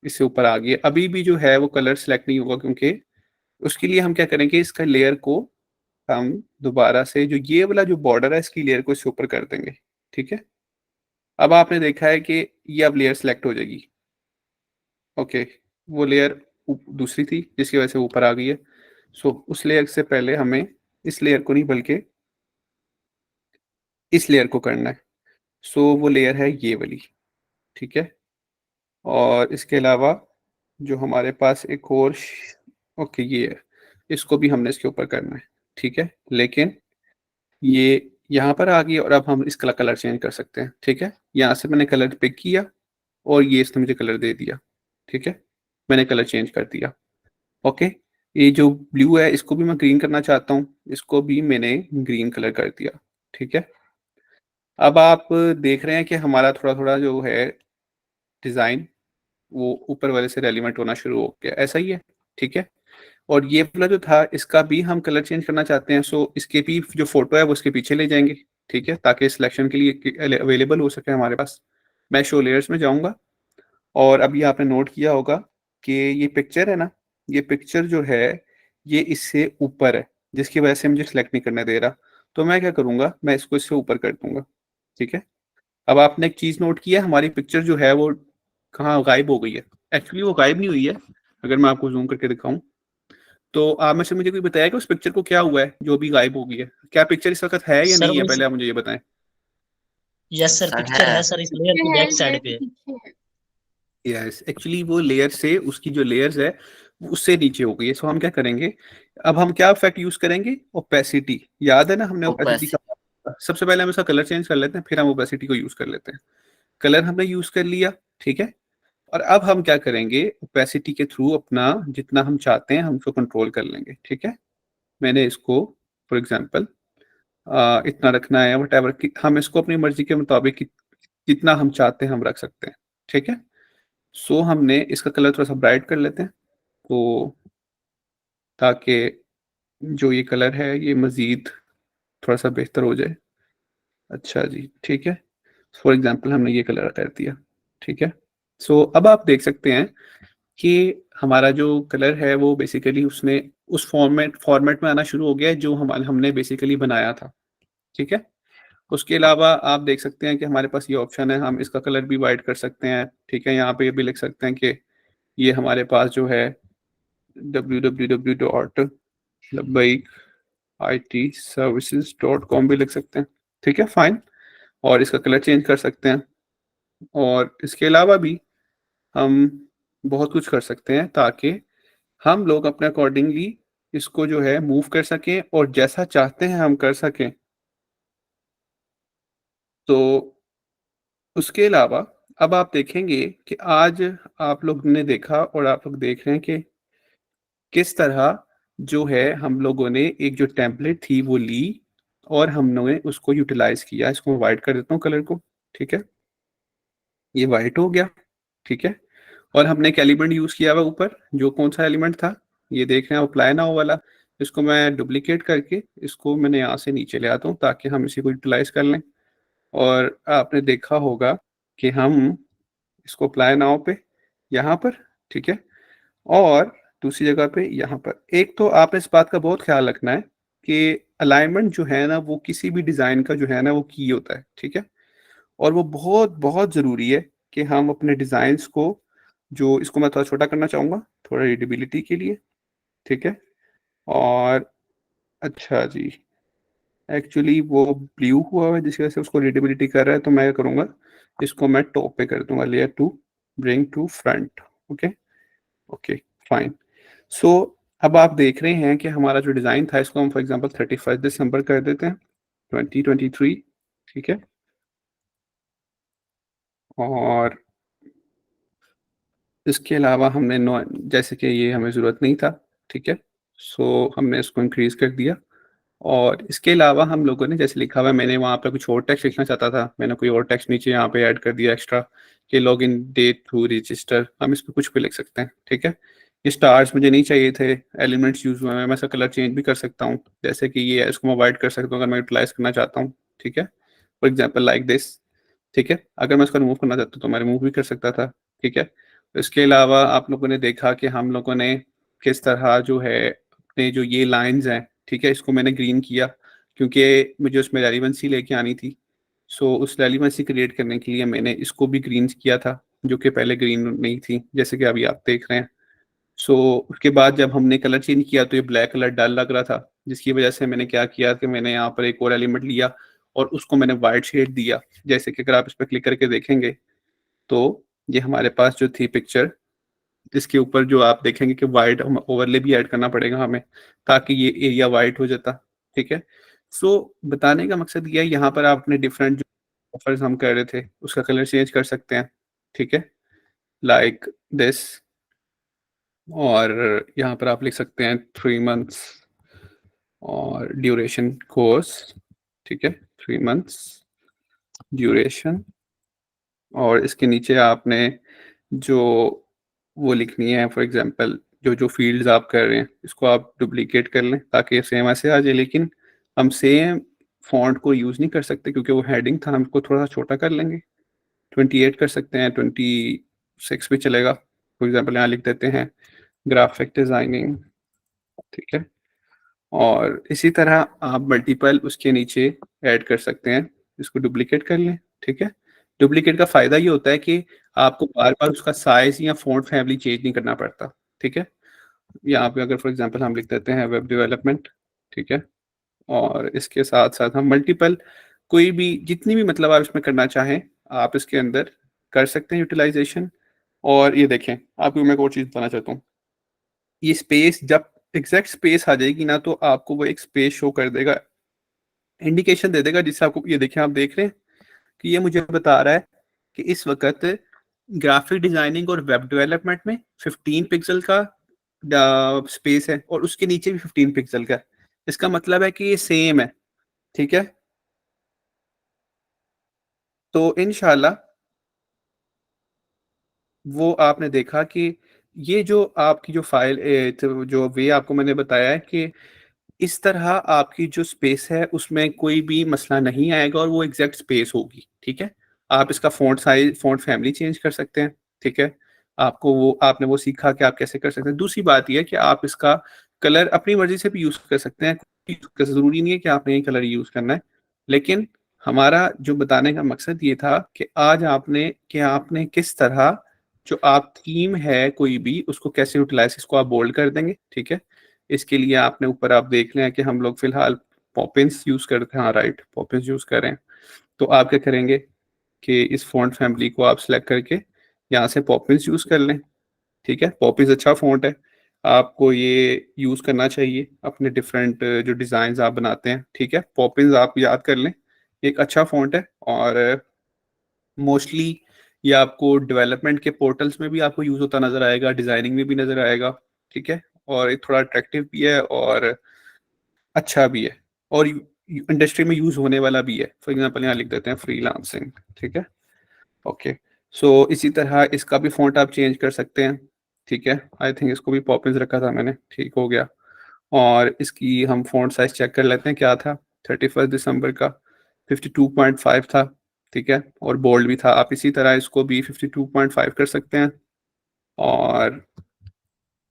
इससे ऊपर आ गया। अभी भी जो है वो कलर सेलेक्ट नहीं होगा क्योंकि उसके लिए हम क्या करेंगे, इसका लेयर को हम दोबारा से, जो ये वाला जो बॉर्डर है इसकी लेयर को इससे ऊपर कर देंगे, ठीक है? अब आपने देखा है कि ये अब लेयर सेलेक्ट हो जाएगी, ओके? वो लेयर दूसरी थी जिसकी वजह से ऊपर आ गई है। सो उस लेयर से पहले हमें इस लेयर को नहीं बल्कि इस लेयर को करना है। सो वो लेयर है ये वाली, ठीक है? और इसके अलावा जो हमारे पास एक और ओके ये है, इसको भी हमने इसके ऊपर करना है, ठीक है? लेकिन ये यहाँ पर आ गई और अब हम इसका कलर चेंज कर सकते हैं, ठीक है? यहाँ से मैंने कलर पिक किया और ये इसने मुझे कलर दे दिया, ठीक है? मैंने कलर चेंज कर दिया, ओके? ये जो ब्लू है इसको भी मैं ग्रीन करना चाहता हूँ, इसको भी मैंने ग्रीन कलर कर दिया, ठीक है? अब आप देख रहे हैं कि हमारा थोड़ा-थोड़ा जो है डिज़ाइन वो ऊपर वाले से रेलेवेंट होना शुरू हो गया, ऐसा ही है, ठीक है? और ये वाला जो था इसका भी हम कलर चेंज करना चाहते हैं, सो इसके भी जो फ़ोटो है वो इसके पीछे ले जाएँगे, ठीक है? ताकि सिलेक्शन के लिए अवेलेबल हो सके हमारे पास। मैं शो लेयर्स में जाऊँगा और अभी आपने नोट किया होगा कि ये पिक्चर है ना, ये पिक्चर जो है ये इससे ऊपर है, जिसकी वजह से मुझे सिलेक्ट नहीं करने दे रहा। तो मैं क्या करूँगा, मैं इसको इससे ऊपर कर दूँगा, ठीक है? अब आपने एक चीज़ नोट की है, हमारी पिक्चर जो है वो कहाँ गायब हो गई है। एक्चुअली वो गायब नहीं हुई है, अगर मैं आपको ज़ूम करके दिखाऊँ, तो आप में से मुझे कोई बताएगा उस पिक्चर को क्या हुआ है, जो अभी गायब हो गई है? क्या पिक्चर इस वक़्त है या सर नहीं है? वैसे पहले आप मुझे ये बताएँ। यस सर, सर पिक्चर है। है सर, इस लेयर के बैक साइड पे। यस, एक्चुअली वो लेयर से उसकी जो लेयर्स है उससे नीचे हो गई है। सो हम क्या करेंगे, अब हम क्या इफेक्ट यूज करेंगे, ओपेसिटी। याद है ना हमने ओपेसिटी ओपेसिटी। का, सबसे पहले हम इसका कलर चेंज कर लेते हैं, फिर हम ओपेसिटी को यूज कर लेते हैं। कलर हमने यूज कर लिया, ठीक है। और अब हम क्या करेंगे, ओपेसिटी के थ्रू अपना जितना हम चाहते हैं हम उसको कंट्रोल कर लेंगे, ठीक है। मैंने इसको फॉर एग्जांपल इतना रखना है, वट एवर, हम इसको अपनी मर्जी के मुताबिक जितना हम चाहते हैं हम रख सकते हैं, ठीक है। सो हमने इसका कलर थोड़ा सा ब्राइट कर लेते हैं, तो ताकि जो ये कलर है ये मज़ीद थोड़ा सा बेहतर हो जाए। अच्छा जी, ठीक है। फॉर एग्जांपल हमने ये कलर कर दिया, ठीक है। सो अब आप देख सकते हैं कि हमारा जो कलर है वो बेसिकली उसने उस फॉर्मेट में आना शुरू हो गया है जो हमने बेसिकली बनाया था, ठीक है। उसके अलावा आप देख सकते हैं कि हमारे पास ये ऑप्शन है, हम इसका कलर भी वाइट कर सकते हैं, ठीक है। यहाँ पे ये भी लिख सकते हैं कि ये हमारे पास जो है www.labbaikitservices.com भी लिख सकते हैं, ठीक है, फाइन। और इसका कलर चेंज कर सकते हैं, और इसके अलावा भी हम बहुत कुछ कर सकते हैं ताकि हम लोग अपने अकॉर्डिंगली इसको जो है मूव कर सकें और जैसा चाहते हैं हम कर सकें। तो उसके अलावा अब आप देखेंगे कि आज आप लोग ने देखा और आप लोग देख रहे हैं कि किस तरह जो है हम लोगों ने एक जो टेम्पलेट थी वो ली और हमने उसको यूटिलाइज किया। इसको मैं वाइट कर देता हूँ कलर को, ठीक है। ये वाइट हो गया, ठीक है। और हमने एक एलिमेंट यूज किया हुआ ऊपर, जो कौन सा एलिमेंट था, ये देख रहे हैं अप्लाई नाउ वाला। इसको मैं डुप्लीकेट करके इसको मैंने यहाँ से नीचे ले आता हूँ ताकि हम इसी को यूटिलाइज कर लें। और आपने देखा होगा कि हम इसको अप्लाई नाउ पे यहाँ पर, ठीक है, और दूसरी जगह पे यहाँ पर। एक तो आपने इस बात का बहुत ख्याल रखना है कि अलाइनमेंट जो है ना वो किसी भी डिज़ाइन का जो है ना वो की होता है, ठीक है। और वो बहुत बहुत ज़रूरी है कि हम अपने डिज़ाइंस को, जो इसको मैं थोड़ा छोटा करना चाहूँगा थोड़ा रीडेबिलिटी के लिए, ठीक है। और अच्छा जी, एक्चुअली वो ब्लू हुआ है जिसकी वजह से उसको रीडेबिलिटी कर रहा है, तो मैं क्या करूँगा, इसको मैं टॉप पे कर दूंगा, layer to bring to front. Okay, okay, fine. So अब आप देख रहे हैं कि हमारा जो डिज़ाइन था इसको हम फॉर एग्जांपल 31 दिसंबर कर देते हैं 2023, ठीक है। और इसके अलावा हमने नो, जैसे कि ये हमें ज़रूरत नहीं था, ठीक है। सो हमने इसको इंक्रीज़ कर दिया। और इसके अलावा हम लोगों ने जैसे लिखा हुआ है, मैंने वहाँ पे कुछ और टेक्स्ट लिखना चाहता था, मैंने कोई और टेक्स्ट नीचे यहाँ पे ऐड कर दिया एक्स्ट्रा कि log in date to register. हम इस पे कुछ भी लिख सकते हैं, ठीक है। ये स्टार्स मुझे नहीं चाहिए थे, एलिमेंट्स यूज हुए हैं, मैं इसका कलर चेंज भी कर सकता हूँ, जैसे कि ये इसको मैं वाइट कर सकता हूँ अगर मैं यूटिलाइज करना चाहता हूँ, ठीक है। फॉर एग्जाम्पल लाइक दिस, ठीक है। अगर मैं इसको रिमूव करना चाहता हूँ तो मैं रिमूव भी कर सकता था, ठीक है। इसके अलावा आप लोगों ने देखा कि हम लोगों ने किस तरह जो है अपने जो ये लाइंस हैं, ठीक है, इसको मैंने ग्रीन किया क्योंकि मुझे उसमें रेलिवेंसी लेके आनी थी। सो उस रेलिवेंसी क्रिएट करने के लिए मैंने इसको भी ग्रीन किया था, जो कि पहले ग्रीन नहीं थी, जैसे कि अभी आप देख रहे हैं। सो उसके बाद जब हमने कलर चेंज किया तो ये ब्लैक कलर डल लग रहा था, जिसकी वजह से मैंने क्या किया कि मैंने यहाँ पर एक और एलिमेंट लिया और उसको मैंने वाइट शेड दिया। जैसे कि अगर आप इस पर क्लिक करके देखेंगे तो ये हमारे पास जो थी पिक्चर, इसके ऊपर जो आप देखेंगे कि वाइट ओवरले भी ऐड करना पड़ेगा हमें ताकि ये एरिया वाइट हो जाता, ठीक है। सो बताने का मकसद ये है, यहाँ पर आप अपने डिफरेंट जो ऑफर्स हम कर रहे थे उसका कलर चेंज कर सकते हैं, ठीक है, लाइक दिस। और यहाँ पर आप लिख सकते हैं 3 मंथ्स और ड्यूरेशन कोर्स, ठीक है, 3 मंथ्स ड्यूरेशन। और इसके नीचे आपने जो वो लिखनी है, फॉर एग्जांपल जो जो फील्ड्स आप कर रहे हैं इसको आप डुप्लीकेट कर लें ताकि सेम ऐसे आ जाए। लेकिन हम सेम फॉन्ट को यूज़ नहीं कर सकते क्योंकि वो हेडिंग था, हमको थोड़ा सा छोटा कर लेंगे, 28 कर सकते हैं, 26 भी चलेगा। फॉर एग्जांपल यहाँ लिख देते हैं ग्राफिक डिज़ाइनिंग, ठीक है। और इसी तरह आप मल्टीपल उसके नीचे ऐड कर सकते हैं, इसको डुप्लीकेट कर लें, ठीक है। डुप्लीकेट का फ़ायदा ये होता है कि आपको बार बार उसका साइज या फ़ॉन्ट फैमिली चेंज नहीं करना पड़ता, ठीक है। यहाँ पे अगर फॉर एग्जांपल हम लिख देते हैं वेब डेवलपमेंट, ठीक है। और इसके साथ साथ हम मल्टीपल कोई भी जितनी भी मतलब आप इसमें करना चाहें आप इसके अंदर कर सकते हैं यूटिलाइजेशन। और ये देखें, आपको मैं एक और चीज़ बताना चाहता हूँ, ये स्पेस जब एग्जैक्ट स्पेस आ जाएगी ना तो आपको वो एक स्पेस शो कर देगा, इंडिकेशन दे देगा, जिससे आपको ये देखें, आप देख रहे हैं कि ये मुझे बता रहा है कि इस वक्त ग्राफिक डिजाइनिंग और वेब डेवलपमेंट में 15 पिक्सल का स्पेस है और उसके नीचे भी 15 पिक्सल का है। इसका मतलब है कि ये सेम है, ठीक है। तो इंशाल्लाह वो आपने देखा कि ये जो आपकी जो फाइल तो जो वे आपको मैंने बताया है कि इस तरह आपकी जो स्पेस है उसमें कोई भी मसला नहीं आएगा और वो एग्जैक्ट स्पेस होगी, ठीक है। आप इसका font size, font family change कर सकते हैं, ठीक है। आपको वो आपने वो सीखा कि आप कैसे कर सकते हैं। दूसरी बात ये है कि आप इसका कलर अपनी मर्ज़ी से भी यूज़ कर सकते हैं, ज़रूरी नहीं है कि आपने ये कलर यूज़ करना है। लेकिन हमारा जो बताने का मकसद ये था कि आज आपने किस तरह जो आप थीम है कोई भी उसको कैसे यूटिलाइज़, इसको आप बोल्ड कर देंगे, ठीक है। इसके लिए आपने ऊपर आप देख लें कि हम लोग फिलहाल पॉपिंस यूज़ करते हैं, हाँ राइट, पॉपिंस यूज़ कर रहे हैं। तो आप क्या करेंगे कि इस फ़ॉन्ट फैमिली को आप सेलेक्ट करके यहाँ से पॉपिंस यूज़ कर लें, ठीक है। पॉपिंस अच्छा फ़ॉन्ट है, आपको ये यूज़ करना चाहिए अपने डिफरेंट जो डिज़ाइंस आप बनाते हैं, ठीक है। पॉपिंस आप याद कर लें, एक अच्छा फ़ॉन्ट है और मोस्टली ये आपको डेवलपमेंट के पोर्टल्स में भी आपको यूज़ होता नज़र आएगा, डिज़ाइनिंग में भी नज़र आएगा, ठीक है। और ये थोड़ा अट्रैक्टिव भी है और अच्छा भी है और इंडस्ट्री में यूज़ होने वाला भी है। फॉर एग्जांपल यहाँ लिख देते हैं फ्रीलांसिंग, ठीक है। ओके, सो इसी तरह इसका भी फ़ॉन्ट आप चेंज कर सकते हैं, ठीक है। आई थिंक इसको भी पॉपिंस रखा था मैंने, ठीक हो गया। और इसकी हम फ़ॉन्ट साइज़ चेक कर लेते हैं क्या था, 31 दिसंबर का 52.5 था, ठीक है। और बोल्ड भी था। आप इसी तरह इसको भी 52.5 कर सकते हैं और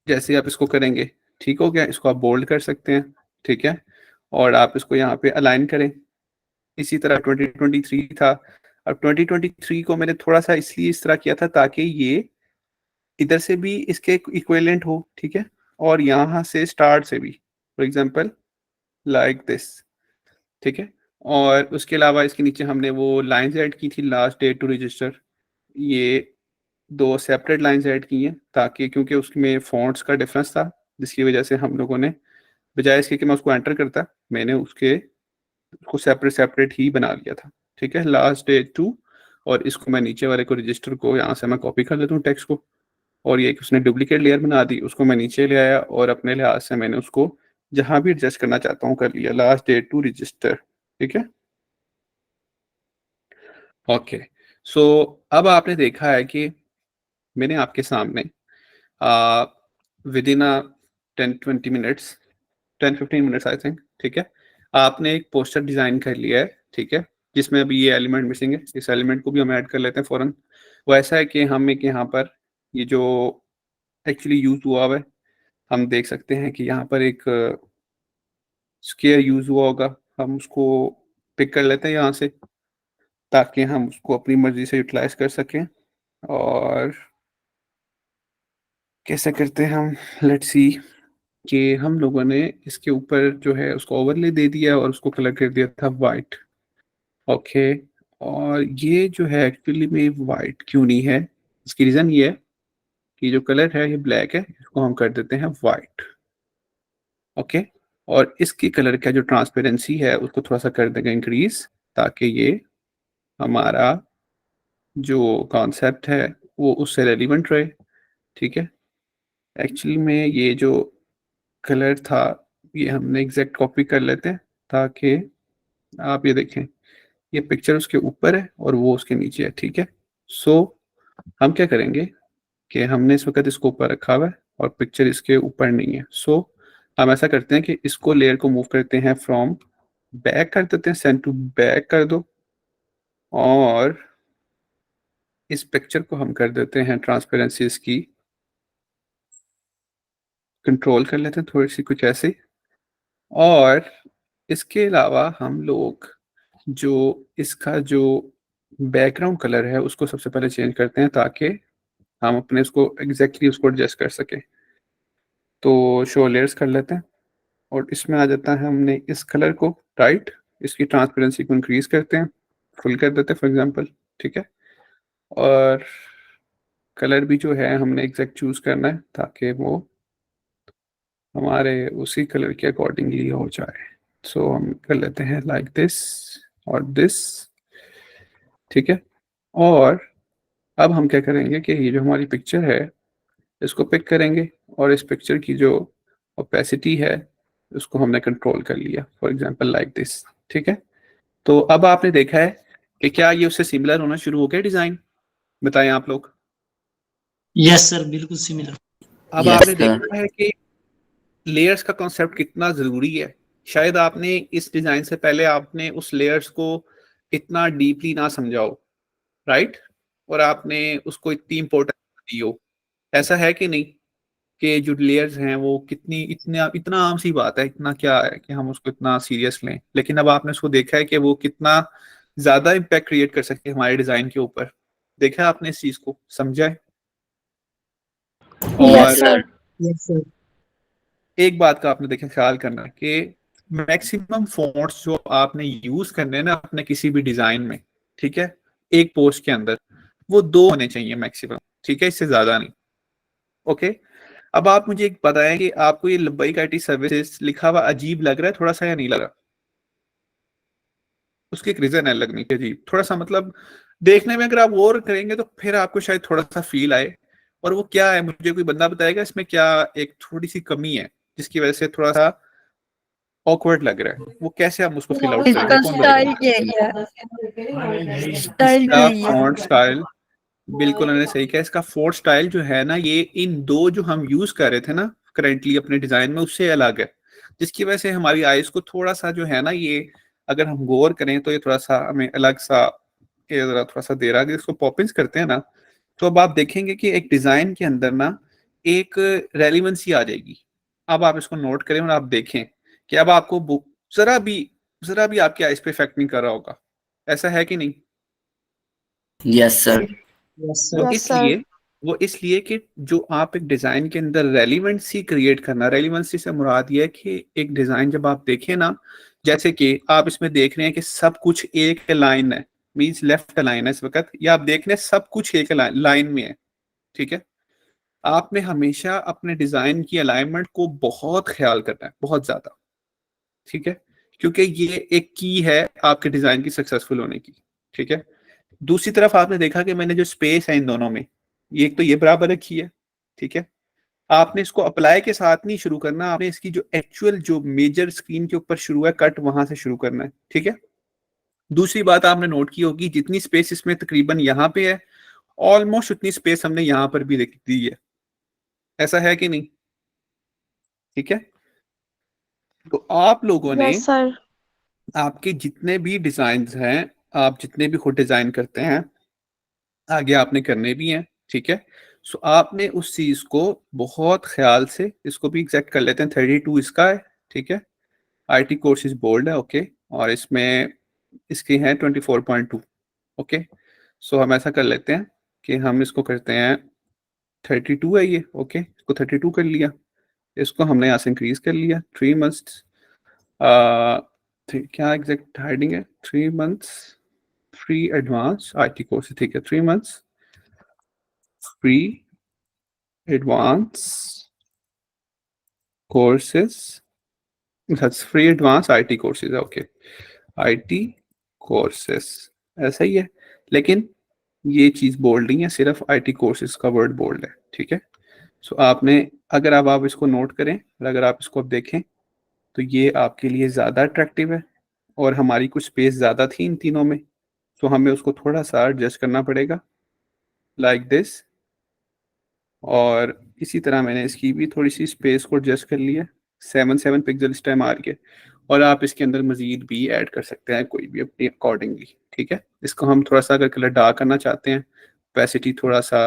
जैसे आप इसको करेंगे, ठीक हो गया। इसको आप बोल्ड कर सकते हैं, ठीक है। और आप इसको यहाँ पे अलाइन करें। इसी तरह 2023 था। अब 2023 को मैंने थोड़ा सा इसलिए इस तरह किया था ताकि ये इधर से भी इसके इक्विवेलेंट हो, ठीक है। और यहाँ से स्टार्ट से भी, फॉर एग्जांपल लाइक दिस, ठीक है। और उसके अलावा इसके नीचे हमने वो लाइंस ऐड की थी, लास्ट डेट टू रजिस्टर, ये 2 सेपरेट लाइंस ऐड की हैं ताकि, क्योंकि उसमें फ़ॉन्ट्स का डिफरेंस था जिसकी वजह से हम लोगों ने बजाय इसके कि मैं उसको एंटर करता, मैंने उसको सेपरेट सेपरेट ही बना लिया था, ठीक है। लास्ट डेट टू, और इसको मैं नीचे वाले को रजिस्टर को यहाँ से मैं कॉपी कर लेता हूँ टेक्स्ट को, और ये उसने डुप्लीकेट लेयर बना दी, उसको मैं नीचे ले आया और अपने लिहाज से मैंने उसको जहाँ भी एडजस्ट करना चाहता हूँ कर लिया, लास्ट डेट टू रजिस्टर, ठीक है। ओके, सो अब आपने देखा है कि मैंने आपके सामने with in 10-20 minutes, 10-15 minutes I think, ठीक है, आपने एक पोस्टर डिजाइन कर लिया है, ठीक है। जिसमें अभी ये एलिमेंट मिसिंग है, इस एलिमेंट को भी हम ऐड कर लेते हैं फौरन। वो ऐसा है कि हम एक यहाँ पर ये जो एक्चुअली यूज हुआ हुआ है, हम देख सकते हैं कि यहाँ पर एक स्केयर यूज हुआ होगा, हम उसको पिक कर लेते हैं यहाँ से ताकि हम उसको अपनी मर्जी से यूटिलाइज कर सकें। और कैसे करते हैं हम, लेट्स सी, कि हम लोगों ने इसके ऊपर जो है उसको ओवरले दे दिया और उसको कलर कर दिया था वाइट, ओके। और ये जो है एक्चुअली में वाइट क्यों नहीं है, इसकी रीज़न ये है कि जो कलर है ये ब्लैक है, इसको हम कर देते हैं वाइट, ओके। और इसके कलर का जो ट्रांसपेरेंसी है उसको थोड़ा सा कर देंगे इंक्रीज, ताकि ये हमारा जो कॉन्सेप्ट है वो उससे रेलिवेंट रहे, ठीक है। एक्चुअली में ये जो कलर था ये हमने एग्जैक्ट कॉपी कर लेते हैं ताकि आप ये देखें, ये पिक्चर उसके ऊपर है और वो उसके नीचे है, ठीक है। सो हम क्या करेंगे कि हमने इस वक्त इसको ऊपर रखा हुआ है और पिक्चर इसके ऊपर नहीं है। सो हम ऐसा करते हैं कि इसको लेयर को मूव करते हैं फ्रॉम बैक कर देते हैं, सेंड टू बैक कर दो, और इस पिक्चर को हम कर देते हैं ट्रांसपेरेंसी इसकी कंट्रोल कर लेते हैं थोड़ी सी कुछ ऐसे। और इसके अलावा हम लोग जो इसका जो बैकग्राउंड कलर है उसको सबसे पहले चेंज करते हैं ताकि हम अपने उसको एग्जैक्टली उसको एडजस्ट कर सकें। तो शो लेयर्स कर लेते हैं और इसमें आ जाता है हमने इस कलर को, राइट, इसकी ट्रांसपेरेंसी को इंक्रीज करते हैं, फुल कर देते हैं फॉर एग्जांपल, ठीक है। और कलर भी जो है हमने एग्जैक्ट चूज करना है ताकि वो हमारे उसी कलर के अकॉर्डिंगली हो जाए। सो हम कर लेते हैं लाइक दिस और दिस, ठीक है। और अब हम क्या करेंगे कि ये जो हमारी पिक्चर है इसको पिक करेंगे और इस पिक्चर की जो ओपेसिटी है उसको हमने कंट्रोल कर लिया फॉर एग्जांपल लाइक दिस, ठीक है। तो अब आपने देखा है कि क्या ये उससे सिमिलर होना शुरू हो गया डिजाइन, बताएं आप लोग। यस सर, बिल्कुल सिमिलर। अब Yes, आपने sir. देखा है कि लेयर्स का कॉन्सेप्ट कितना जरूरी है। शायद आपने इस डिजाइन से पहले आपने उस लेयर्स को इतना डीपली ना समझा हो, राइट, और आपने उसको इतनी इंपॉर्टेंस दी हो। ऐसा है कि नहीं कि जो लेयर्स हैं वो कितनी इतना इतना आम सी बात है, इतना क्या है कि हम उसको इतना सीरियस लें, लेकिन अब आपने उसको देखा है कि वो कितना ज्यादा इम्पैक्ट क्रिएट कर सकते हैं हमारे डिजाइन के ऊपर। देखा है आपने इस चीज को, समझा है। Yes, और sir. Yes sir. एक बात का आपने देखा ख्याल करना है कि मैक्सिमम फॉन्ट्स जो आपने यूज करने हैं ना अपने किसी भी डिजाइन में, ठीक है, एक पोस्ट के अंदर वो 2 होने चाहिए मैक्सिमम, ठीक है, इससे ज्यादा नहीं। ओके। अब आप मुझे एक बताएं कि आपको ये लब्बाइक आईटी सर्विसेज लिखा हुआ अजीब लग रहा है थोड़ा सा या नहीं लगा? उसकी एक रीजन है लगने की अजीब, थोड़ा सा मतलब देखने में अगर आप और करेंगे तो फिर आपको शायद थोड़ा सा फील आए। और वो क्या है, मुझे कोई बंदा बताएगा इसमें क्या एक थोड़ी सी कमी है जिसकी वजह से थोड़ा सा ऑकवर्ड लग रहा है, वो कैसे हम उसको फिल आउट इसका करेंगे, कौन स्टाइल बताएगा? क्या है? स्टाइल इसका नहीं है। फॉन्ट स्टाइल, बिल्कुल उन्होंने सही कहा, इसका फॉन्ट स्टाइल जो है ना ये इन 2 जो हम यूज कर रहे थे ना करेंटली अपने डिजाइन में उससे अलग है, जिसकी वजह से हमारी आईज को थोड़ा सा जो है ना ये अगर हम गौर करें तो ये थोड़ा सा हमें अलग सा ये जरा थोड़ा सा दे रहा है। इसको पॉपिंग्स करते हैं ना तो अब आप देखेंगे कि एक डिजाइन के अंदर ना एक रेलिवेंसी आ जाएगी। अब आप इसको नोट करें और आप देखें कि अब आपको बुक जरा भी आपकी आइज पे इफेक्ट नहीं कर रहा होगा, ऐसा है कि नहीं? Yes, sir. यस वो सर। Yes, sir. इसलिए वो इसलिए कि जो आप एक डिजाइन के अंदर रेलिवेंसी क्रिएट करना, रेलिवेंसी से मुराद ये है कि एक डिजाइन जब आप देखें ना, जैसे कि आप इसमें देख रहे हैं कि सब कुछ एक लाइन है, मींस लेफ्ट लाइन है इस वक्त, या आप देख रहे हैं सब कुछ एक लाइन में है, ठीक है। आपने हमेशा अपने डिजाइन की अलाइनमेंट को बहुत ख्याल करना है, बहुत ज्यादा, ठीक है, क्योंकि ये एक की है आपके डिजाइन की सक्सेसफुल होने की, ठीक है। दूसरी तरफ आपने देखा कि मैंने जो स्पेस है इन दोनों में, ये एक तो ये बराबर रखी है, ठीक है। आपने इसको अप्लाई के साथ नहीं शुरू करना, आपने इसकी जो एक्चुअल जो मेजर स्क्रीन के ऊपर शुरू है कट वहां से शुरू करना है, ठीक है। दूसरी बात आपने नोट की होगी जितनी स्पेस इसमें तकरीबन यहाँ पे है ऑलमोस्ट उतनी स्पेस हमने यहाँ पर भी दी है, ऐसा है कि नहीं? ठीक है। तो आप लोगों ने Yes, sir. आपके जितने भी डिजाइन हैं, आप जितने भी खुद डिजाइन करते हैं आगे आपने करने भी हैं, ठीक है। सो आपने उस चीज को बहुत ख्याल से, इसको भी एग्जैक्ट कर लेते हैं, 32 इसका है, ठीक है। आईटी कोर्सेज बोल्ड है, ओके, और इसमें इसकी है 24.2, ओके। सो हम ऐसा कर लेते हैं कि हम इसको करते हैं 32 है ये, ओके, इसको 32 कर लिया, इसको हमने यहाँ से इंक्रीज कर लिया 3 मंथ्स, क्या एग्जैक्ट हाइडिंग है, 3 months free advance IT course, ठीक है, 3 months free advance courses, free advance IT courses, okay, IT courses ऐसा ही है, लेकिन ये चीज बोल्ड नहीं है, सिर्फ आईटी कोर्सेज का वर्ड बोल्ड है, ठीक है। सो आपने अगर अब आप इसको नोट करें और अगर आप इसको अब देखें तो ये आपके लिए ज़्यादा अट्रैक्टिव है, और हमारी कुछ स्पेस ज़्यादा थी इन तीनों में, तो हमें उसको थोड़ा सा एडजस्ट करना पड़ेगा लाइक दिस। और इसी तरह मैंने इसकी भी थोड़ी सी स्पेस को एडजस्ट कर लिया, 7 पिक्सल इस टाइम आ रही है, और आप इसके अंदर मजीद भी ऐड कर सकते हैं कोई भी अपनी अकॉर्डिंगली, ठीक है। इसको हम थोड़ा सा अगर कलर डार्क करना चाहते हैं, ओपेसिटी थोड़ा सा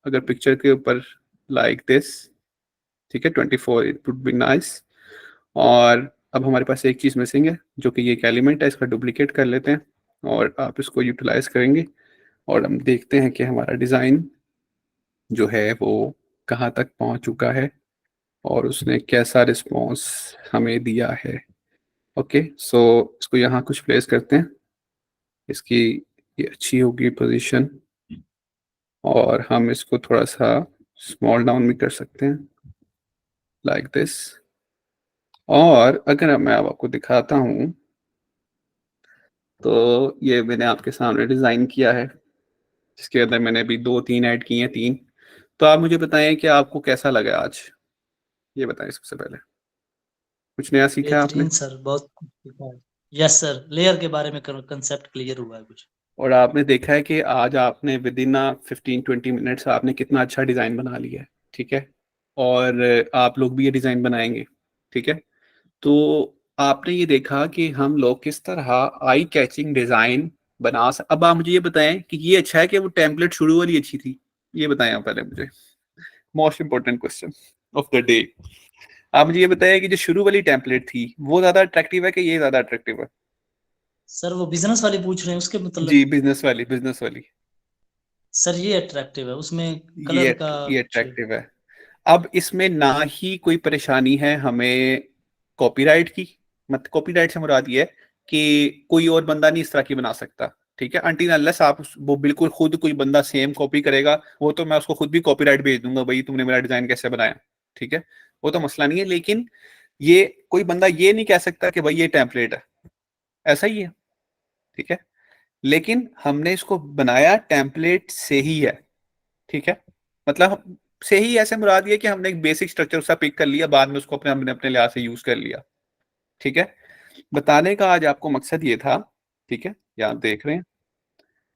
अगर पिक्चर के ऊपर लाइक दिस, ठीक है, 24 इट वुड बी नाइस। और अब हमारे पास एक चीज़ मिसिंग है जो कि ये एक एलिमेंट है, इसका डुप्लीकेट कर लेते हैं और आप इसको यूटिलाइज करेंगे और हम देखते हैं कि हमारा डिज़ाइन जो है वो कहाँ तक पहुँच चुका है और उसने कैसा रिस्पॉन्स हमें दिया है। ओके, सो इसको यहाँ कुछ प्लेस करते हैं, इसकी ये अच्छी होगी पोजीशन, और हम इसको थोड़ा सा स्मॉल डाउन भी कर सकते हैं लाइक दिस। और अगर मैं अब आपको दिखाता हूँ तो ये मैंने आपके सामने डिज़ाइन किया है, जिसके अंदर मैंने अभी 2-3 ऐड किए हैं, 3। तो आप मुझे बताएं कि आपको कैसा लगा आज, ये बताएं सबसे पहले। कुछ नया सीखा है आपने? बेहतरीन सर, बहुत कुछ सीखा है। यस सर, लेयर के बारे में कंसेप्ट क्लियर हुआ है कुछ। और आपने देखा है कि आज आपने विद इन 15-20 मिनट्स आपने कितना अच्छा डिज़ाइन बना लिया है, ठीक है। और आप लोग भी ये डिज़ाइन बनाएंगे, ठीक है। तो आपने ये देखा कि हम लोग किस तरह आई कैचिंग डिज़ाइन अब आप मुझे ये बताएं कि ये अच्छा है कि वो टेम्पलेट शुरू वाली अच्छी थी, ये बताएं आप पहले मुझे। Most important question of the day. आप मुझे ये बताएं कि जो शुरू वाली टेम्पलेट थी वो ज्यादा अट्रैक्टिव है कि ये ज्यादा अट्रैक्टिव है? सर वो बिजनेस वाली पूछ रहे हैं, उसके मतलब? जी, बिजनेस वाली। सर ये अट्रैक्टिव है, उसमें कलर का ये अट्रैक्टिव है। अब इसमें ना ही कोई परेशानी है हमें कॉपीराइट की, मत कॉपीराइट से मुराद ये है कि कोई और बंदा नहीं इस तरह की बना सकता, ठीक है। अनटिल अनलेस आप वो बिल्कुल खुद कोई बंदा सेम कॉपी करेगा, वो तो मैं उसको खुद भी कॉपीराइट भेज दूंगा, भाई तुमने मेरा डिजाइन कैसे बनाया, ठीक है, वो तो मसला नहीं है। लेकिन ये कोई बंदा ये नहीं कह सकता कि भाई ये टेम्पलेट है, ऐसा ही है, ठीक है। लेकिन हमने इसको बनाया टेम्पलेट से ही है, ठीक है। मतलब से ही ऐसे मुराद ये कि हमने एक बेसिक स्ट्रक्चर उसका पिक कर लिया, बाद में उसको हमने अपने लिहाज से यूज कर लिया, ठीक है। बताने का आज आपको मकसद ये था, ठीक है, ये आप देख रहे हैं।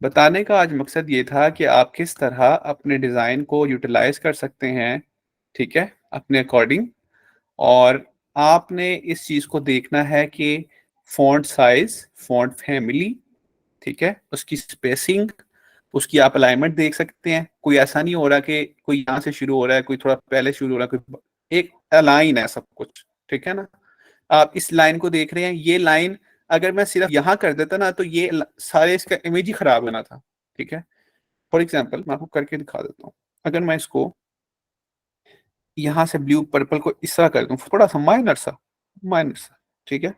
बताने का आज मकसद ये था कि आप किस तरह अपने डिजाइन को यूटिलाइज कर सकते हैं, ठीक है, अपने अकॉर्डिंग। और आपने इस चीज को देखना है कि फॉन्ट साइज, फॉन्ट फैमिली, ठीक है, उसकी स्पेसिंग, उसकी आप अलाइनमेंट देख सकते हैं। कोई ऐसा नहीं हो रहा कि कोई यहाँ से शुरू हो रहा है, कोई थोड़ा पहले शुरू हो रहा है, कोई एक अलाइन है सब कुछ, ठीक है ना। आप इस लाइन को देख रहे हैं, ये लाइन अगर मैं सिर्फ यहाँ कर देता ना तो ये सारे इसका इमेज ही खराब होना था, ठीक है। फॉर एग्जाम्पल मैं आपको करके दिखा देता हूँ। अगर मैं इसको यहाँ से ब्लू पर्पल को इस तरह कर दूं, थोड़ा सा माइनर सा, ठीक है।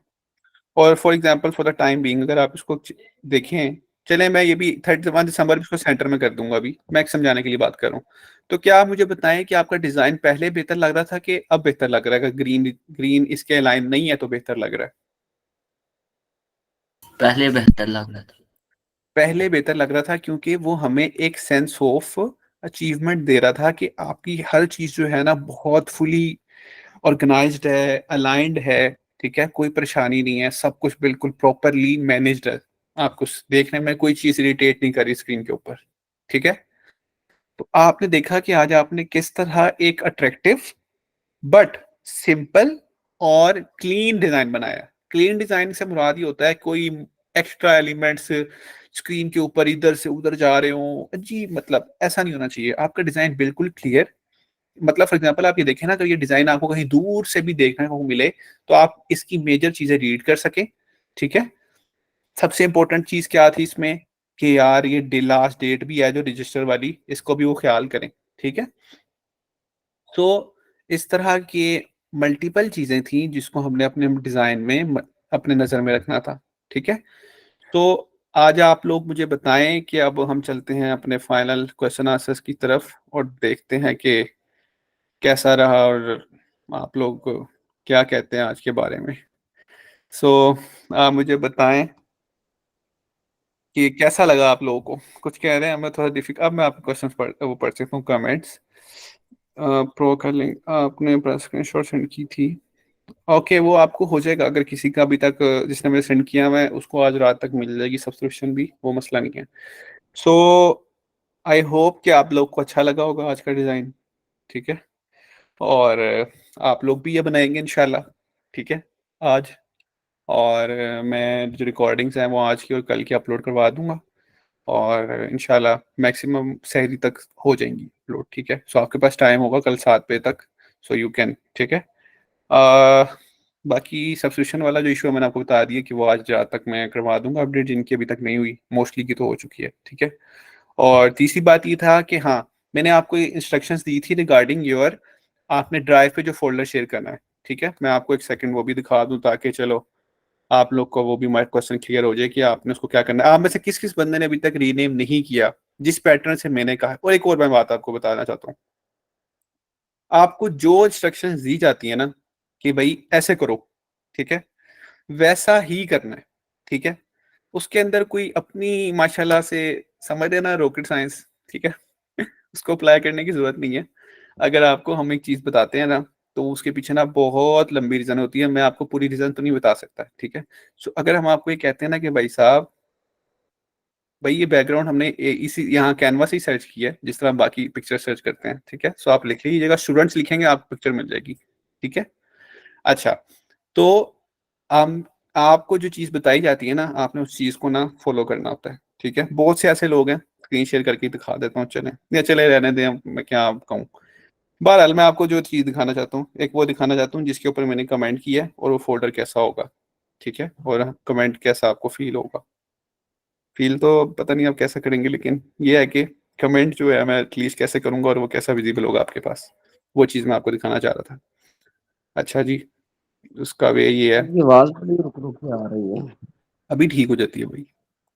और for example for the time being अगर आप इसको देखें, चले मैं ये भी 31 दिसंबर इसको सेंटर में कर दूंगा, अभी मैं समझाने के लिए बात कर रहा हूँ। तो क्या आप मुझे बताएं कि आपका डिजाइन पहले बेहतर लग रहा था कि अब बेहतर लग रहा है? अगर ग्रीन ग्रीन इसके लाइन नहीं है तो बेहतर लग रहा है? पहले बेहतर लग रहा था। पहले बेहतर लग रहा था क्योंकि वो हमें एक सेंस ऑफ अचीवमेंट दे रहा था कि आपकी हर चीज जो है ना बहुत फुली ऑर्गेनाइज्ड है, अलाइंड है, ठीक है, कोई परेशानी नहीं है, सब कुछ बिल्कुल प्रॉपरली मैनेज्ड है, आपको देखने में कोई चीज इरिटेट नहीं करी स्क्रीन के ऊपर, ठीक है। तो आपने देखा कि आज आपने किस तरह एक अट्रैक्टिव बट सिंपल और क्लीन डिजाइन बनाया। क्लीन डिजाइन से मुराद ये होता है कोई एक्स्ट्रा एलिमेंट्स स्क्रीन के ऊपर इधर से उधर जा रहे हो अजीब, मतलब ऐसा नहीं होना चाहिए। आपका डिजाइन बिल्कुल क्लियर, मतलब फॉर एग्जांपल आप ये देखें ना, तो ये डिजाइन आपको कहीं दूर से भी देखने को मिले तो आप इसकी मेजर चीजें रीड कर सके, ठीक है। सबसे इंपॉर्टेंट चीज क्या थी इसमें कि यार ये लास्ट डेट भी है जो रजिस्टर वाली, इसको भी वो ख्याल करें, ठीक है। तो इस तरह के मल्टीपल चीजें थी जिसको हमने अपने डिजाइन में अपने नजर में रखना था, ठीक है। तो आज आप लोग मुझे बताएं कि अब हम चलते हैं अपने फाइनल क्वेश्चन आंसर्स की तरफ और देखते हैं कि कैसा रहा और आप लोग क्या कहते हैं आज के बारे में। सो आप मुझे बताएं कि कैसा लगा आप लोगों को। कुछ कह रहे हैं मैं थोड़ा डिफिकल्ट, अब मैं आपके क्वेश्चन वो पढ़ सकता हूँ कमेंट्स। प्रो कर लेंगे, आपने स्क्रीनशॉट सेंड की थी, ओके वो आपको हो जाएगा। अगर किसी का अभी तक जिसने मुझे सेंड किया मैं उसको आज रात तक मिल जाएगी सब्सक्रिप्शन भी, वो मसला नहीं है। सो आई होप कि आप लोग को अच्छा लगा होगा आज का डिज़ाइन, ठीक है। और आप लोग भी ये बनाएंगे इंशाल्लाह, ठीक है, आज। और मैं जो रिकॉर्डिंग्स हैं वो आज की और कल की अपलोड करवा दूंगा और इंशाल्लाह मैक्सिमम सहरी तक हो जाएंगी अपलोड, ठीक है। सो आपके पास टाइम होगा कल 7 बजे तक, सो यू कैन, ठीक है। बाकी सब्सक्रिप्शन वाला जो इशू है मैंने आपको बता दिया कि वो आज रात तक मैं करवा दूंगा अपडेट, जिनकी अभी तक नहीं हुई, मोस्टली की तो हो चुकी है, ठीक है। और तीसरी बात ये था कि हाँ, मैंने आपको इंस्ट्रक्शंस दी थी रिगार्डिंग योर, आपने ड्राइव पे जो फोल्डर शेयर करना है, ठीक है। मैं आपको एक सेकंड वो भी दिखा दूं ताकि चलो आप लोग को वो भी माइक क्वेश्चन क्लियर हो जाए कि आपने उसको क्या करना है। आप में से किस किस बंदे ने अभी तक रीनेम नहीं किया जिस पैटर्न से मैंने कहा। और एक और मैं बात आपको बताना चाहता हूँ, आपको जो इंस्ट्रक्शंस दी जाती है ना कि भाई ऐसे करो, ठीक है, वैसा ही करना है, ठीक है। उसके अंदर कोई अपनी माशाल्लाह से समझ रहे ना रॉकेट साइंस, ठीक है, उसको अप्लाई करने की जरूरत नहीं है। अगर आपको हम एक चीज बताते हैं ना तो उसके पीछे ना बहुत लंबी रीजन होती है, मैं आपको पूरी रीजन तो नहीं बता सकता, ठीक है। सो अगर हम आपको ये कहते हैं ना कि भाई साहब, भाई ये बैकग्राउंड हमने इसी यहाँ कैनवा से ही सर्च किया है जिस तरह हम बाकी पिक्चर सर्च करते हैं, ठीक है। सो आप लिख लीजिएगा, स्टूडेंट्स लिखेंगे आपको पिक्चर मिल जाएगी, ठीक है। अच्छा, तो हम आपको जो चीज बताई जाती है ना, आपने उस चीज को ना फॉलो करना होता है, ठीक है। बहुत से ऐसे लोग हैं, स्क्रीन शेयर करके दिखा देता हूँ, चले या चले रहने दें, मैं क्या कहूँ। बहरहाल मैं आपको जो चीज दिखाना चाहता हूँ, एक वो दिखाना चाहता हूँ जिसके ऊपर मैंने कमेंट किया है और वो फोल्डर कैसा होगा, ठीक है, और कमेंट कैसा आपको फील होगा। फील तो पता नहीं आप कैसा करेंगे, लेकिन ये है कि कमेंट जो है मैं एटलीस्ट कैसे करूंगा और वो कैसा विजिबल होगा आपके पास, वो चीज मैं आपको दिखाना चाह रहा था। अच्छा जी, उसका वे ये है, ये आवाज बड़ी रुक रुक के आ रही है। अभी ठीक हो जाती है भाई,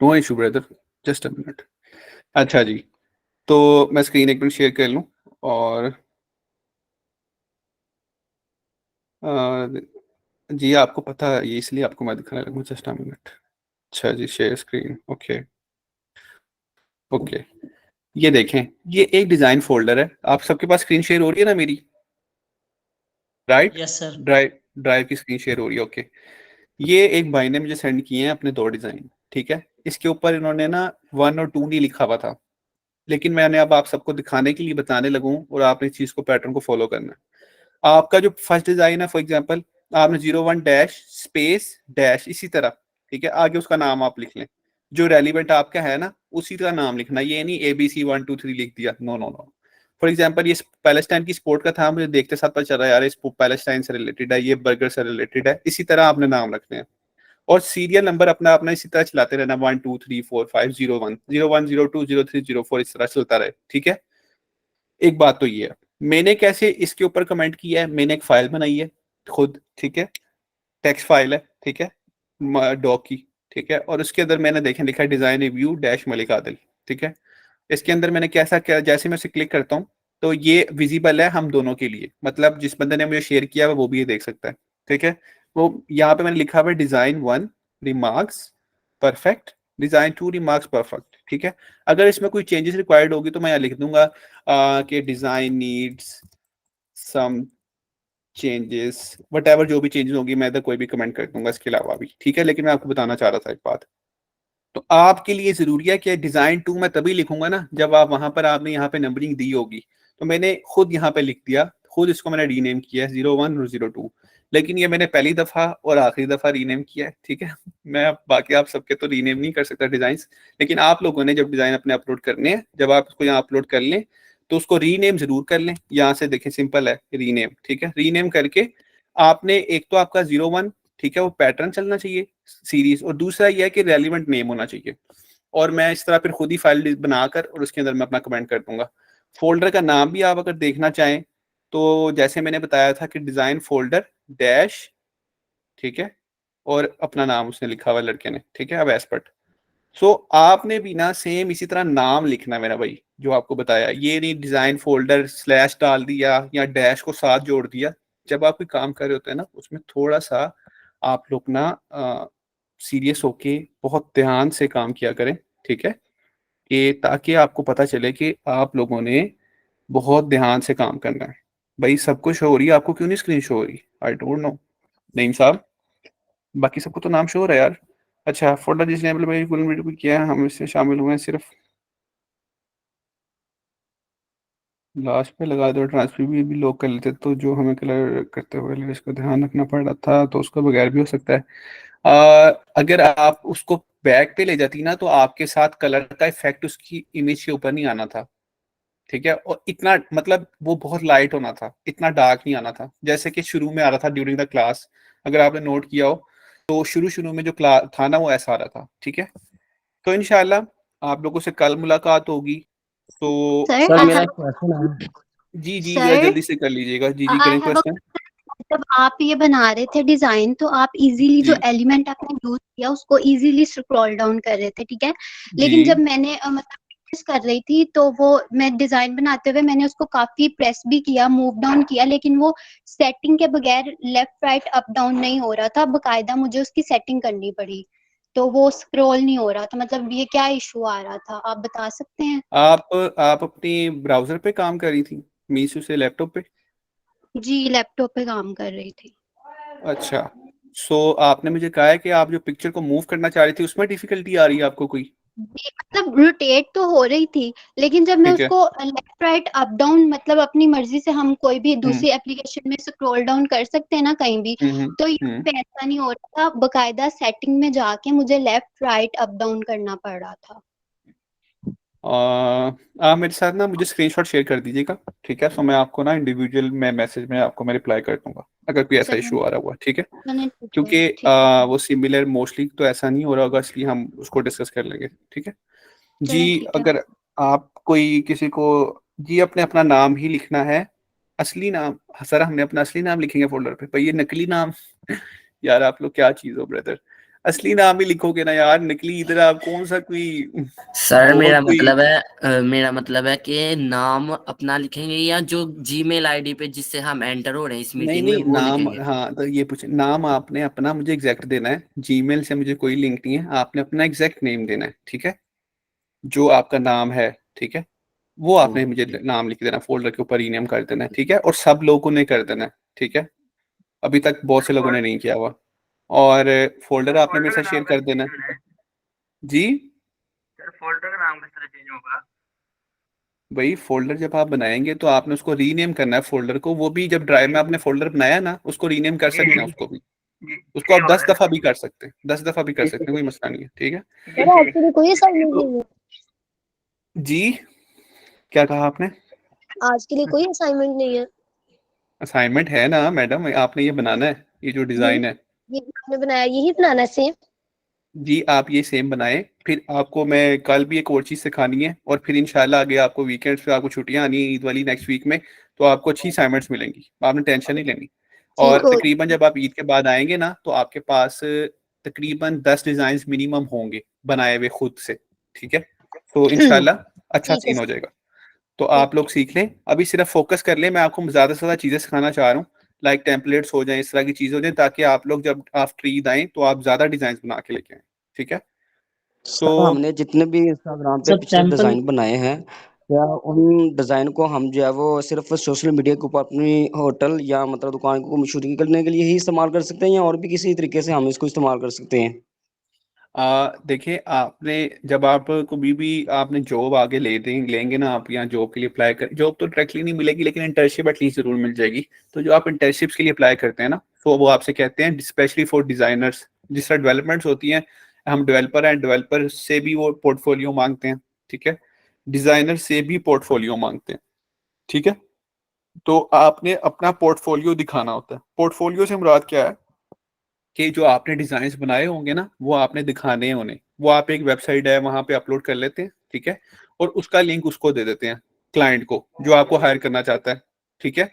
no issue brother, just a minute. अच्छा जी, तो मैं स्क्रीन एक मिनट शेयर कर लूँ और जी आपको पता है ये, इसलिए आपको मैं दिखाने लगूँ, जस्ट अ मिनट। अच्छा जी, शेयर स्क्रीन, ओके ओके। ये देखें, ये एक डिजाइन फोल्डर है, आप सबके पास स्क्रीन शेयर हो रही है ना मेरी, right? Yes sir. Drive drive की स्क्रीन शेयर हो रही है, ओके। ये एक भाई ने मुझे सेंड किए हैं अपने 2 डिजाइन, ठीक है। इसके ऊपर इन्होंने ना 1 और 2 नहीं लिखा हुआ था, लेकिन मैंने अब आप सबको दिखाने के लिए बताने लगूं और आपने इस चीज को पैटर्न को फॉलो करना है। आपका जो फर्स्ट डिजाइन है, फॉर एग्जांपल आपने 01 डैश स्पेस डैश इसी तरह, ठीक है, आगे उसका नाम आप लिख लें जो रेलिवेंट आपका है ना, उसी का नाम लिखना। ये नहीं ABC 1 2 3 लिख दिया, no no no. For example ये पैलेस्टाइन की स्पोर्ट का था, मुझे देखते साथ पता चल रहा है यार इस पैलेस्टाइन से रिलेटेड है, ये बर्गर से रिलेटेड है, इसी तरह आपने नाम रखने हैं। और सीरियल नंबर अपना अपना इसी तरह चलाते रहना, 1 2 3 4 5 0 1 0 1 0 2 0 3 0 4 इस तरह चलता रहे, ठीक है। एक बात तो ये है, मैंने कैसे इसके ऊपर कमेंट किया है, मैंने एक फाइल बनाई है खुद, ठीक है, टेक्स्ट फाइल है, ठीक है, डॉक की, ठीक है। और उसके अंदर मैंने देखें लिखा है design review dash Malik Adil, ठीक है। इसके अंदर मैंने कैसा क्या, जैसे मैं उसे क्लिक करता हूँ तो ये विजिबल है हम दोनों के लिए, मतलब जिस बंदे ने मुझे शेयर किया है वो भी ये देख सकता है, ठीक है। वो यहाँ पे मैंने लिखा हुआ है design 1 remarks perfect, design 2 remarks perfect, ठीक है। अगर इसमें कोई चेंजेस रिक्वायर्ड होगी तो मैं यहाँ लिख दूंगा कि design needs some changes, whatever जो भी चेंजेस होंगी मैं इधर कोई भी कमेंट कर दूंगा इसके अलावा भी, ठीक है। लेकिन मैं आपको बताना चाह रहा था एक बात, तो आपके लिए जरूरी है कि डिजाइन 2 मैं तभी लिखूंगा ना जब आप वहां पर आपने यहाँ पे नंबरिंग दी होगी। तो मैंने खुद यहाँ पे लिख दिया, खुद इसको मैंने रीनेम किया है 01 और 02, लेकिन ये मैंने पहली दफा और आखिरी दफा रीनेम किया है, ठीक है। मैं बाकी आप सबके तो रीनेम नहीं कर सकता डिजाइन, लेकिन आप लोगों ने जब डिजाइन अपने अपलोड करने हैं, जब आप उसको यहाँ अपलोड कर लें तो उसको रीनेम जरूर कर लें। यहाँ से देखें सिंपल है रीनेम, ठीक है। रीनेम करके आपने एक तो आपका 01, ठीक है, वो पैटर्न चलना चाहिए सीरीज, और दूसरा ये है कि रेलिवेंट नेम होना चाहिए। और मैं इस तरह फिर खुद ही फाइल बनाकर और उसके अंदर मैं अपना कमेंट कर दूंगा। फोल्डर का नाम भी आप अगर देखना चाहें तो जैसे मैंने बताया था कि डिजाइन फोल्डर डैश, ठीक है, और अपना नाम उसने लिखा हुआ लड़के ने, ठीक है, अब एक्सपर्ट। सो आपने भी ना सेम इसी तरह नाम लिखना है मेरा भाई, जो आपको बताया, ये नहीं डिजाइन फोल्डर स्लैश डाल दिया या डैश को साथ जोड़ दिया। जब आप कोई काम कर रहे होते हैं ना उसमें थोड़ा सा आप लोग ना सीरियस होके बहुत ध्यान से काम किया करें, ठीक है, कि ताकि आपको पता चले कि आप लोगों ने बहुत ध्यान से काम करना है। भाई सब कुछ हो रही है, आपको क्यों नहीं स्क्रीन शो हो रही? I don't know. नईम साहब, बाकी सबको तो नाम शो हो रहा है यार। अच्छा, फोल्डर जिसने अवेलेबल किया है हम इससे शामिल हुए हैं, सिर्फ लास्ट पे लगा दो, ट्रांसफर भी लोग कर लेते तो जो हमें कलर करते हुए इसका ध्यान रखना पड़ रहा था, तो उसका बगैर भी हो सकता है। अगर आप उसको बैक पे ले जाती ना तो आपके साथ कलर का इफेक्ट उसकी इमेज के ऊपर नहीं आना था, ठीक है। और इतना मतलब वो बहुत लाइट होना था, इतना डार्क नहीं आना था जैसे कि शुरू में आ रहा था ड्यूरिंग द क्लास। अगर आपने नोट किया हो तो शुरू शुरू में जो क्लास था ना वो ऐसा आ रहा था, ठीक है। तो इंशाल्लाह आप लोगों से कल मुलाकात होगी। तो सर मेरा एक क्वेश्चन है। जी जी जरा सर जल्दी से कर लीजिएगा। जी जी I करें have a क्वेश्चन। जब आप ये बना रहे थे डिजाइन तो आप इजीली जो जी एलिमेंट आपने यूज किया उसको इजीली स्क्रॉल डाउन कर रहे थे, ठीक है। जी लेकिन जब मैंने मतलब practice कर रही थी तो वो मैं डिजाइन बनाते हुए मैंने उसको काफी प्रेस भी किया, मूव डाउन किया, लेकिन वो सेटिंग के बगैर लेफ्ट राइट अप डाउन नहीं हो रहा था, बकायदा मुझे उसकी सेटिंग करनी पड़ी, तो वो स्क्रॉल नहीं हो रहा था। मतलब ये क्या इशू आ रहा था, आप बता सकते हैं? आप अपनी ब्राउजर पे काम कर रही थी, मीशो से लैपटॉप पे? जी लैपटॉप पे काम कर रही थी। अच्छा, सो आपने मुझे कहा है कि आप जो पिक्चर को मूव करना चाह रही थी उसमें डिफिकल्टी आ रही है आपको कोई? जी, मतलब रोटेट तो हो रही थी, लेकिन जब मैं ठीक है। उसको लेफ्ट राइट अप डाउन मतलब अपनी मर्जी से हम कोई भी हम्म दूसरी एप्लीकेशन में स्क्रॉल डाउन कर सकते हैं ना कहीं भी, हम्म तो यहाँ हम्म पे ऐसा नहीं हो रहा था, बकायदा सेटिंग में जाके मुझे लेफ्ट राइट अप डाउन करना पड़ रहा था। आप मेरे साथ ना मुझे स्क्रीनशॉट शेयर कर दीजिएगा, ठीक है? सो मैं आपको ना इंडिविजुअल में मैसेज में आपको मैं रिप्लाई कर दूंगा अगर कोई ऐसा चलो इशू आ रहा हुआ, ठीक है? मैंने ठीक है, क्योंकि ठीक है, वो सिमिलर मोस्टली तो ऐसा नहीं हो रहा होगा, इसलिए हम उसको डिस्कस कर लेंगे, ठीक है चलो जी? ठीक है। अगर आप कोई किसी को जी अपने अपना नाम ही लिखना है, असली नाम। सर हमने अपना असली नाम लिखेंगे फोल्डर पे, पर ये नकली नाम यार आप लोग क्या चीज हो ब्रदर, असली नाम ही लिखोगे ना यार, नकली इधर आप कौन सा कोई सर वो कोई। मेरा मतलब है कि नाम अपना लिखेंगे या जो जीमेल आईडी पे जिससे हम एंटर हो रहे हैं इस नहीं मीटिंग में नहीं वो नाम, लिखेंगे। हाँ तो ये पूछे, नाम आपने अपना मुझे एग्जैक्ट देना है, जीमेल से मुझे कोई लिंक नहीं है, आपने अपना एग्जैक्ट नेम देना है, ठीक है? जो आपका नाम है, ठीक है, वो आपने मुझे ओके। नाम लिख देना, फोल्डर के ऊपर रीनेम कर देना है, ठीक है? और सब लोगों ने कर देना है, ठीक है? अभी तक बहुत सर से लोगों ने नहीं किया हुआ। और फोल्डर सर आपने मेरे फोल्डर का साथ शेयर नाम कर कैसे देना चेंज है होना है? जी। सर फोल्डर का नाम किस तरह चेंज होगा? भाई फोल्डर जब आप बनाएंगे तो आपने उसको रीनेम करना है, फोल्डर को, वो भी जब ड्राइव में आपने फोल्डर बनाया ना उसको रीनेम कर जी सकते जी हैं उसको भी। जी, उसको ये आप बात 10 है दफा सर। भी कर सकते हैं, 10 दफा भी कर जी सकते हैं, कोई मसला नहीं है, ठीक है जी सर जी। एक्चुअली कोई असाइनमेंट तो नहीं है। जी क्या कहा आपने? आज के लिए कोई असाइनमेंट नहीं है। असाइनमेंट है ना मैडम, आपने ये बनाना है, ये जो यही डिजाइन है। यही आपने बनाया, यही बनाना है सेम। जी आप ये सेम बनाएं, फिर आपको मैं कल भी एक और चीज़ सिखानी है, और फिर इंशाल्लाह आगे आपको वीकेंड्स पे आपको छुट्टियां आनी है ईद वाली नेक्स्ट वीक में, तो आपको अच्छी असाइनमेंट्स मिलेंगी, आपने टेंशन नहीं लेनी। ठीक और हो। तकरीबन जब आप ईद के बाद आएंगे ना तो आपके पास तकरीबन 10 डिजाइन मिनिमम होंगे बनाए हुए खुद से, ठीक है? तो इंशाल्लाह अच्छा ठीक है सीन हो सर। जाएगा। तो ठीक आप लोग सीख लें, अभी सिर्फ फोकस कर लें, मैं आपको ज़्यादा से ज़्यादा चीज़ें सिखाना चाह रहा हूँ, लाइक टेम्पलेट्स हो जाएं, इस तरह की चीज़ें हो जाएं, ताकि आप लोग जब आफ्टर ईद आएँ तो आप ज़्यादा डिजाइन बना के लेके आएँ, ठीक है? तो सर हमने जितने भी इंस्टाग्राम पे सब पिक्चर सैंपल। डिजाइन बनाए हैं, क्या उन डिजाइन को हम जो है वो सिर्फ सोशल मीडिया के ऊपर अपनी होटल या मतलब दुकान को मशहूरी करने के लिए ही इस्तेमाल कर सकते हैं, या और भी किसी तरीके से हम इसको इस्तेमाल कर सकते हैं? देखिए आपने जब आप कभी भी आपने जॉब आगे लेंगे ना, आप यहाँ जॉब के लिए अप्लाई कर, जॉब तो डायरेक्टली नहीं मिलेगी लेकिन इंटर्नशिप एटलीस्ट जरूर मिल जाएगी। तो जो आप इंटर्नशिप्स के लिए अप्लाई करते हैं ना, तो वो आपसे कहते हैं स्पेशली फॉर डिजाइनर्स, जिस तरह डेवलपमेंट्स होती हैं, हम डेवलपर हैं, डेवलपर से भी वो पोर्टफोलियो मांगते हैं, ठीक है? डिजाइनर से भी पोर्टफोलियो मांगते हैं, ठीक है? तो आपने अपना पोर्टफोलियो दिखाना होता है। पोर्टफोलियो से मुराद क्या है कि जो आपने डिजाइन बनाए होंगे ना वो आपने दिखाने हैं उन्हें, वो आप एक वेबसाइट है वहां पे अपलोड कर लेते हैं, ठीक है? और उसका लिंक उसको दे देते हैं, क्लाइंट को जो आपको हायर करना चाहता है, ठीक है?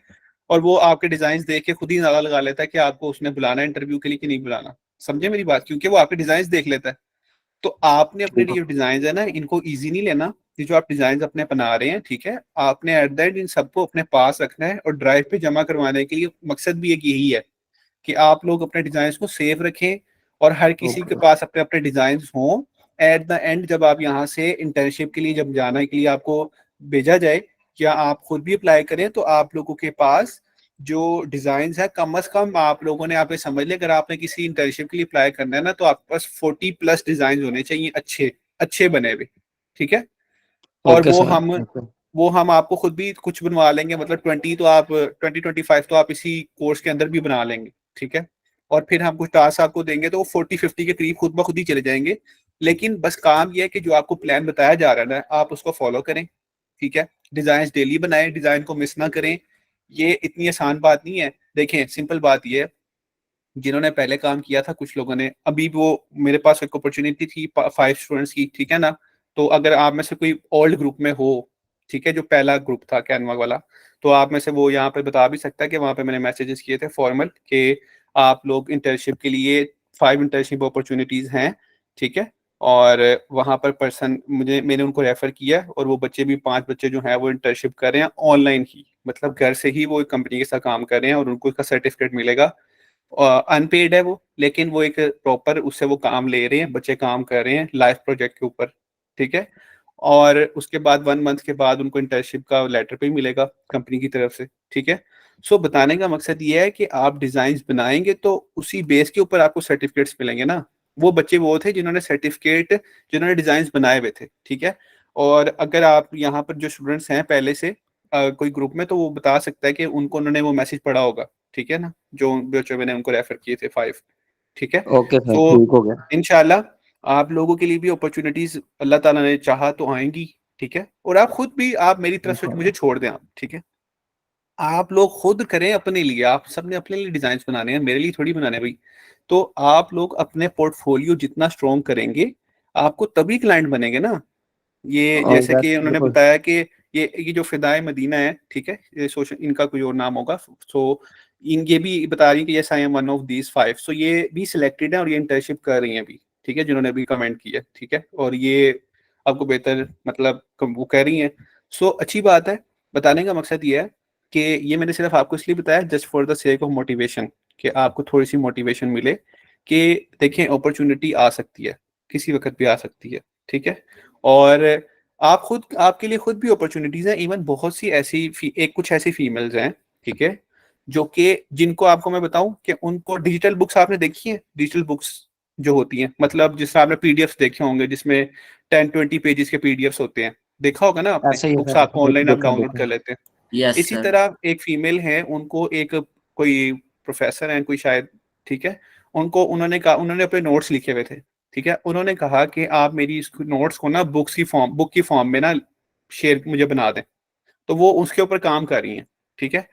और वो आपके डिजाइन देख के खुद ही नारा लगा लेता है कि आपको उसने बुलाना है इंटरव्यू के लिए कि नहीं बुलाना। समझे मेरी बात? क्योंकि वो आपके डिजाइन देख लेता है। तो आपने अपने ठीक है। जो डिजाइन है ना इनको इजी नहीं लेना, ये जो आप डिजाइन अपने बना रहे हैं, ठीक है? आपने एट द एंड इन सबको अपने पास रखना है, और ड्राइव पे जमा करवाने के लिए मकसद भी एक यही है कि आप लोग अपने डिजाइन को सेव रखें और हर किसी के ओके। पास अपने अपने डिजाइन हों। एट द एंड जब आप यहाँ से इंटर्नशिप के लिए जब जाने के लिए आपको भेजा जाए, या आप खुद भी अप्लाई करें, तो आप लोगों के पास जो डिजाइन है, कम अज कम आप लोगों ने, आप ये समझ लें, अगर आपने किसी इंटर्नशिप के लिए अप्लाई करना है ना तो आपके पास 40+ डिजाइन होने चाहिए, अच्छे अच्छे बने हुए, ठीक है? और ओके सर। ओके। वो हम आपको खुद भी कुछ बनवा लेंगे, मतलब 20-25 तो आप इसी कोर्स के अंदर भी बना लेंगे, ठीक है? और फिर हम कुछ टास्क आपको देंगे तो वो 40-50 के करीब खुद ब खुद ही चले जाएंगे। लेकिन बस काम ये है कि जो आपको प्लान बताया जा रहा है ना आप उसको फॉलो करें, ठीक है? डिजाइन डेली बनाएं, डिजाइन को मिस ना करें। ये इतनी आसान बात नहीं है। देखें सिंपल बात ये है, जिन्होंने पहले काम किया था कुछ लोगों ने, अभी वो मेरे पास एक अपॉर्चुनिटी थी 5 स्टूडेंट्स की, ठीक है ना? तो अगर आप में से कोई ओल्ड ग्रुप में हो ठीक है, जो पहला ग्रुप था कैनवा वाला। तो आप में से वो यहाँ पे बता भी सकता है कि वहाँ पे मैंने मैसेजेस किए थे फॉर्मल कि आप लोग इंटर्नशिप के लिए 5 इंटर्नशिप अपॉर्चुनिटीज हैं, ठीक है। और वहाँ पर पर्सन मैंने उनको रेफर किया और वो बच्चे भी 5 बच्चे जो हैं वो इंटर्नशिप कर रहे हैं ऑनलाइन ही, मतलब घर से ही वो एक कंपनी के साथ काम कर रहे हैं और उनको इसका सर्टिफिकेट मिलेगा। अनपेड है वो, लेकिन वो एक प्रॉपर उससे वो काम ले रहे हैं, बच्चे काम कर रहे हैं लाइव प्रोजेक्ट के ऊपर, ठीक है। और उसके बाद 1 मंथ के बाद उनको इंटर्नशिप का लेटर भी मिलेगा कंपनी की तरफ से, ठीक है। सो बताने का मकसद ये है कि आप डिजाइन बनाएंगे तो उसी बेस के ऊपर आपको सर्टिफिकेट्स मिलेंगे ना। वो बच्चे वो थे जिन्होंने डिजाइन बनाए हुए थे, ठीक है। और अगर आप यहाँ पर जो स्टूडेंट्स हैं पहले से कोई ग्रुप में, तो वो बता सकता है कि उन्होंने वो मैसेज पढ़ा होगा, ठीक है ना, जो बच्चों मैंने उनको रेफर किए थे 5, ठीक है। ओके सर, तो ठीक हो गया। इंशाल्लाह आप लोगों के लिए भी अपॉर्चुनिटीज अल्लाह ताला ने चाहा तो आएंगी, ठीक है। और आप खुद भी, आप मेरी तरफ से मुझे छोड़ दें आप, ठीक है। आप लोग खुद करें अपने लिए, आप सबने अपने लिए डिजाइन बनाने हैं, मेरे लिए थोड़ी बनाने भाई। तो आप लोग अपने पोर्टफोलियो जितना स्ट्रॉन्ग करेंगे आपको तभी क्लाइंट बनेंगे ना। ये जैसे कि उन्होंने बताया कि ये जो फिदाए मदीना है, ठीक है, ये सोशल, इनका कोई और नाम होगा। सो ये भी बता रही है कि yes I am one of these 5। सो ये भी सिलेक्टेड है और ये इंटर्नशिप कर रही हैं अभी, ठीक है, जिन्होंने अभी कमेंट किया, ठीक है। और ये आपको बेहतर मतलब वो कह रही हैं। सो अच्छी बात है। बताने का मकसद ये है कि ये मैंने सिर्फ आपको इसलिए बताया just for the sake of motivation, कि आपको थोड़ी सी मोटिवेशन मिले कि देखें अपॉर्चुनिटी आ सकती है, किसी वक्त भी आ सकती है, ठीक है। और आप खुद, आपके लिए खुद भी अपॉर्चुनिटीज हैं। इवन बहुत सी ऐसी कुछ ऐसी फीमेल्स हैं, ठीक है, जो कि जिनको आपको मैं बताऊं कि उनको डिजिटल बुक्स आपने देखी हैं, डिजिटल बुक्स जो होती हैं, मतलब जिसमें आपने पीडीएफ देखे होंगे जिसमें 10-20 पेजेस के पीडीएफ होते हैं, देखा होगा ना ऐसा आपने, ही बुक्स है, आपको ऑनलाइन आप देखा डाउनलोड देखा। कर लेते हैं। यस इसी सर। तरह एक फीमेल है, उनको एक कोई प्रोफेसर है कोई शायद, ठीक है, उन्होंने अपने नोट्स लिखे हुए थे, ठीक है। उन्होंने कहा कि आप मेरी इस नोट्स को ना बुक की फॉर्म में ना शेयर मुझे बना दें। तो वो उसके ऊपर काम कर रही हैं, ठीक है।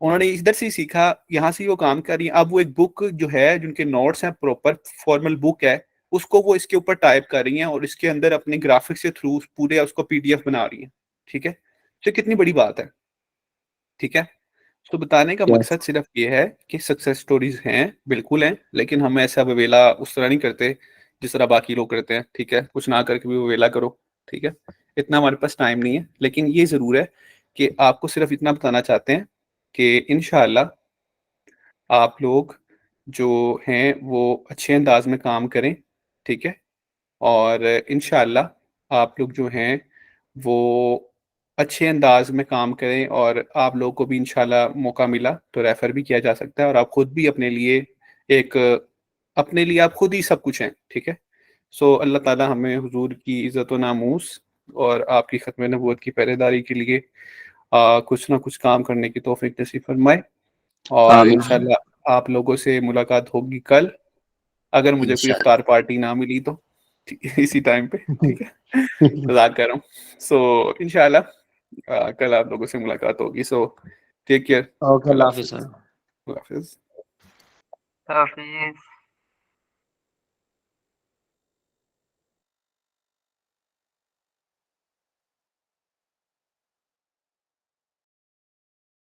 उन्होंने इधर से सीखा, यहाँ से वो काम कर रही है। अब वो एक बुक जो है, जिनके नोट्स हैं, प्रॉपर फॉर्मल बुक है, उसको वो इसके ऊपर टाइप कर रही हैं और इसके अंदर अपने ग्राफिक्स के थ्रू पूरे उसको पीडीएफ बना रही हैं, ठीक है। तो कितनी बड़ी बात है, ठीक है। तो बताने का मकसद सिर्फ ये है कि सक्सेस स्टोरीज हैं, बिल्कुल हैं, लेकिन हम ऐसा वेला उस तरह नहीं करते जिस तरह बाकी लोग करते हैं, ठीक है। कुछ ना करके भी वेला करो, ठीक है। इतना हमारे पास टाइम नहीं है, लेकिन ये जरूर है कि आपको सिर्फ इतना बताना चाहते हैं कि इंशाअल्लाह आप लोग जो हैं वो अच्छे अंदाज में काम करें, ठीक है। और इंशाअल्लाह आप लोग जो हैं वो अच्छे अंदाज में काम करें, और आप लोगों को भी इंशाल्लाह मौका मिला तो रेफर भी किया जा सकता है, और आप खुद भी अपने लिए आप खुद ही सब कुछ हैं, ठीक है। सो अल्लाह ताला हमें हुजूर की इज़्ज़त व नामूस और आपकी खत्म नबूवत की पहरेदारी के लिए कुछ ना कुछ काम करने की तौफीक नसीब फरमाए। और आमीन। इंशाल्लाह आप लोगों से मुलाकात होगी कल, अगर मुझे कोई इंशाल्लाह। इफ्तार पार्टी ना मिली तो, ठीक है, इसी टाइम पे, ठीक है। मजाक कर रहा हूँ। सो इंशाल्लाह कल आप लोगों से मुलाकात होगी। So take care. ओके, अल्लाह हाफिज़ सर। अल्लाह हाफिज़। हाफिज।